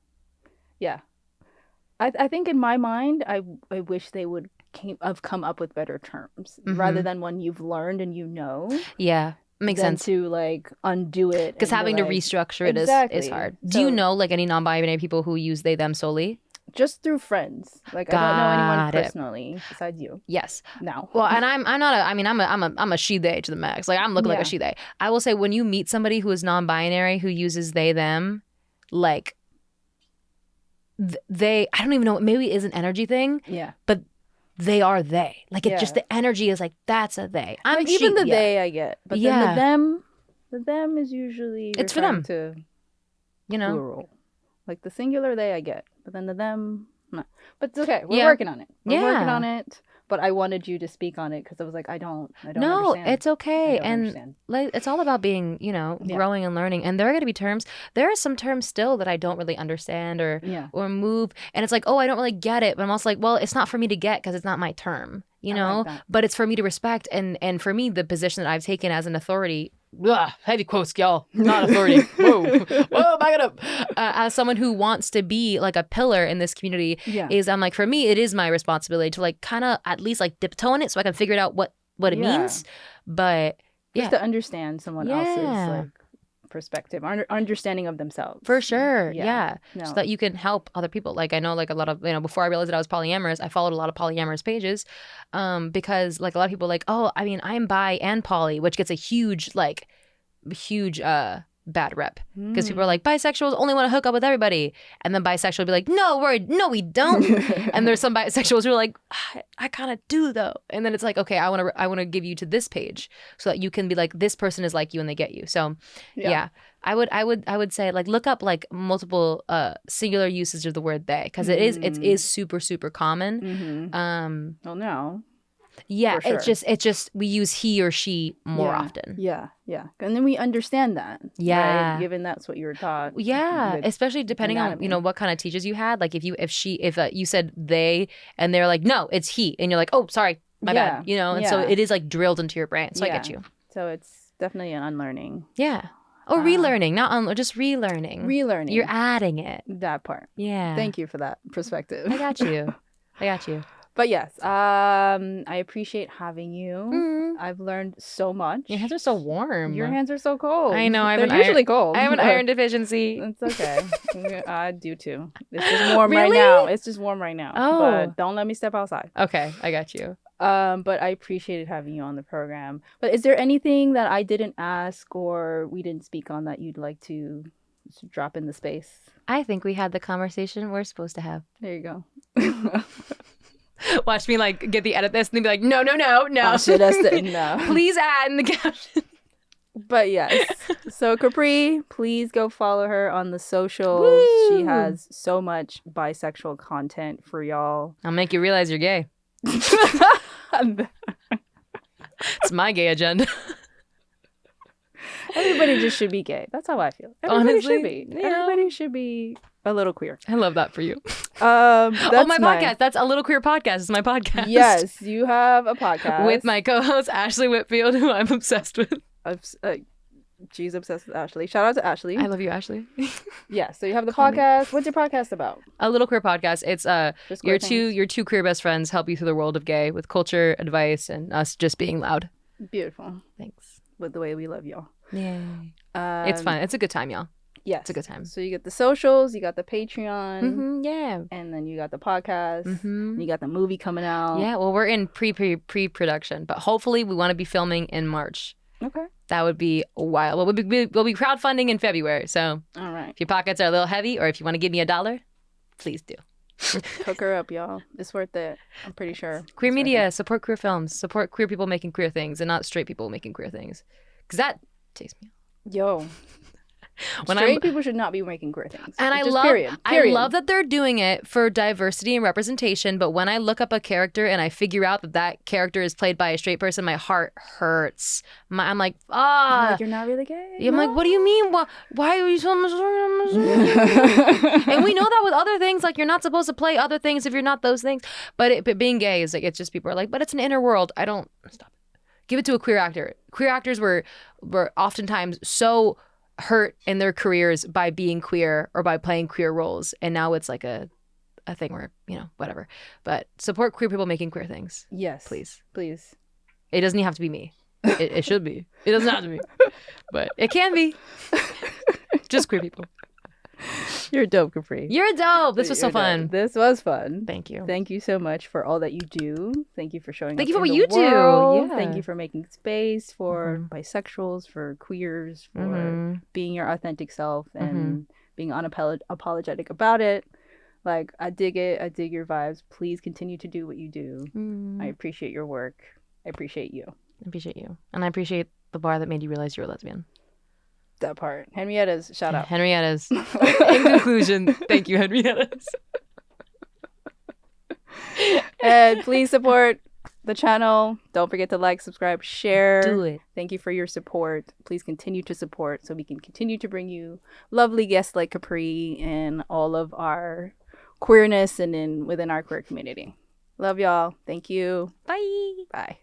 I think in my mind, I wish they would have come up with better terms rather than one you've learned and Yeah, makes than sense. to like undo it. Because and be having to like- restructure it is Exactly. hard. Do you So- know like any non-binary people who use they them solely? just through friends. Like I don't know anyone Got it. personally besides you Yes. now. Well, and I'm not I'm a she they to the max. Like I'm looking like Yeah. a she they. I will say when you meet somebody who is non-binary who uses they them, like they, I don't even know, maybe it is an energy thing. Yeah. But they are they. Like, it just, Yeah. the energy is like, that's a they. I'm Like, she, even the yeah. they I get. But Yeah. then the them is usually It's for referring them. to You know? plural. Like the singular they I get. But then the them, no. But it's okay. We're Yeah. working on it. We're working Yeah. on it. But I wanted you to speak on it because I was like, I don't No, understand. it's okay. I don't And understand. like, it's all about being, you know, Yeah. growing and learning. And there are going to be terms. There are some terms still that I don't really understand or Yeah. move. And it's like, oh, I don't really get it. But I'm also like, well, it's not for me to get because it's not my term, you I know. like that. But it's for me to respect. And for me, the position that I've taken as an authority. Ugh, heavy quotes, y'all. Not authority. Whoa, back it up. As someone who wants to be like a pillar in this community, Yeah. is I'm like, for me, it is my responsibility to like kind of at least like dip toe in it so I can figure it out what it Yeah. means. But Just to understand someone else's Yeah. like perspective, understanding of themselves. for sure, Yeah. yeah. No. So that you can help other people. Like I know like a lot of, you know, before I realized that I was polyamorous, I followed a lot of polyamorous pages because like a lot of people are like, oh, I mean, I'm bi and poly, which gets a huge bad rep because people are like, bisexuals only want to hook up with everybody, and then bisexual will be like, no we don't. And there's some bisexuals who are like, I kind of do though, and then it's like, okay, I want to give you to this page so that you can be like, this person is like you and they get you. So yeah. I would say like look up like multiple singular usage of the word they, because it is super super common. Well, no. Yeah, For sure. it's just we use he or she more often. Yeah. And then we understand that. Yeah. Right? Given that's what you were taught. Yeah, with especially depending on, you know, anatomy. what kind of teachers you had. Like if you said they and they're like, no, it's he, and you're like, oh, sorry, my Yeah. bad, you know. And so Yeah. it is like drilled into your brain. So I get Yeah. you. So it's definitely an unlearning. Yeah, or relearning, not just relearning. Relearning. You're adding it. That part. Yeah. Thank you for that perspective. I got you. I got you. But yes, I appreciate having you. Mm. I've learned so much. Your hands are so warm. Your hands are so cold. I know. They're usually cold. I have an iron deficiency. It's okay. I do too. It's just warm right Really? now. It's just warm right now. Oh. But don't let me step outside. Okay, I got you. But I appreciated having you on the program. But is there anything that I didn't ask or we didn't speak on that you'd like to drop in the space? I think we had the conversation we're supposed to have. There you go. Watch me like get the edit this and then be like, no. Oh, shit, that's the, no. Please add in the caption. But yes, so Capri, please go follow her on the socials. Woo! She has so much bisexual content for y'all. I'll make you realize you're gay. It's my gay agenda. Everybody just should be gay. That's how I feel. Everybody Honestly, should be. you know. Everybody should be a little queer. I love that for you. That's my podcast. That's A Little Queer Podcast. It's my podcast. Yes, you have a podcast With my co-host Ashley Whitfield, who I'm obsessed with. She's obsessed with Ashley. Shout out to Ashley. I love you, Ashley. Yeah, so you have the Call me. podcast. What's your podcast about? A Little Queer Podcast. It's Just queer your two queer best friends help you through the world of gay with culture, advice, and us just being loud. Beautiful. Thanks. With the way we love y'all. Yay. It's fun. It's a good time, y'all. Yes. It's a good time. So you get the socials, you got the Patreon, Yeah. and then you got the podcast, Mhm. and you got the movie coming out. Yeah. Well, we're in pre-production, but hopefully we want to be filming in March. Okay. That would be a while. We'll be crowdfunding in February. So All right. if your pockets are a little heavy, or if you want to give me $1, please do. Hook her up, y'all. It's worth it. I'm pretty sure. Queer It's worth media, it. support queer films, support queer people making queer things, and not straight people making queer things. Because that takes me. Yo. When Straight people should not be making queer things. And I Just love, period. I love that they're doing it for diversity and representation. But when I look up a character and I figure out that character is played by a straight person, my heart hurts. I'm like, Like, you're not really gay. I'm like, what do you mean? Why are you so much? And we know that with other things, like you're not supposed to play other things if you're not those things. But being gay is like, it's just people are like, but it's an inner world. I don't stop it. Give it to a queer actor. Queer actors were oftentimes so hurt in their careers by being queer or by playing queer roles, and now it's like a thing where, you know, whatever. But support queer people making queer things. Yes. Please. Please. It doesn't have to be me. It should be. It doesn't have to be, but it can be. Just queer people. You're dope, Capri. You're dope. This was so You're dope. fun. This was fun. Thank you. Thank you so much for all that you do. Thank you for showing Thank up you for in what the you do. world. Yeah. Thank you for making space for Mhm. bisexuals, for queers, for Mhm. being your authentic self and being unapologetic about it. Like, I dig it. I dig your vibes. Please continue to do what you do. I appreciate your work. I appreciate you. I appreciate you. And I appreciate the bar that made you realize you're a lesbian. That part. Henrietta's, shout out. Henrietta's. In conclusion, thank you, Henrietta's. And please support the channel. Don't forget to like, subscribe, share. Do it. Thank you for your support. Please continue to support so we can continue to bring you lovely guests like Capri and all of our queerness and within our queer community. Love y'all. Thank you. Bye. Bye.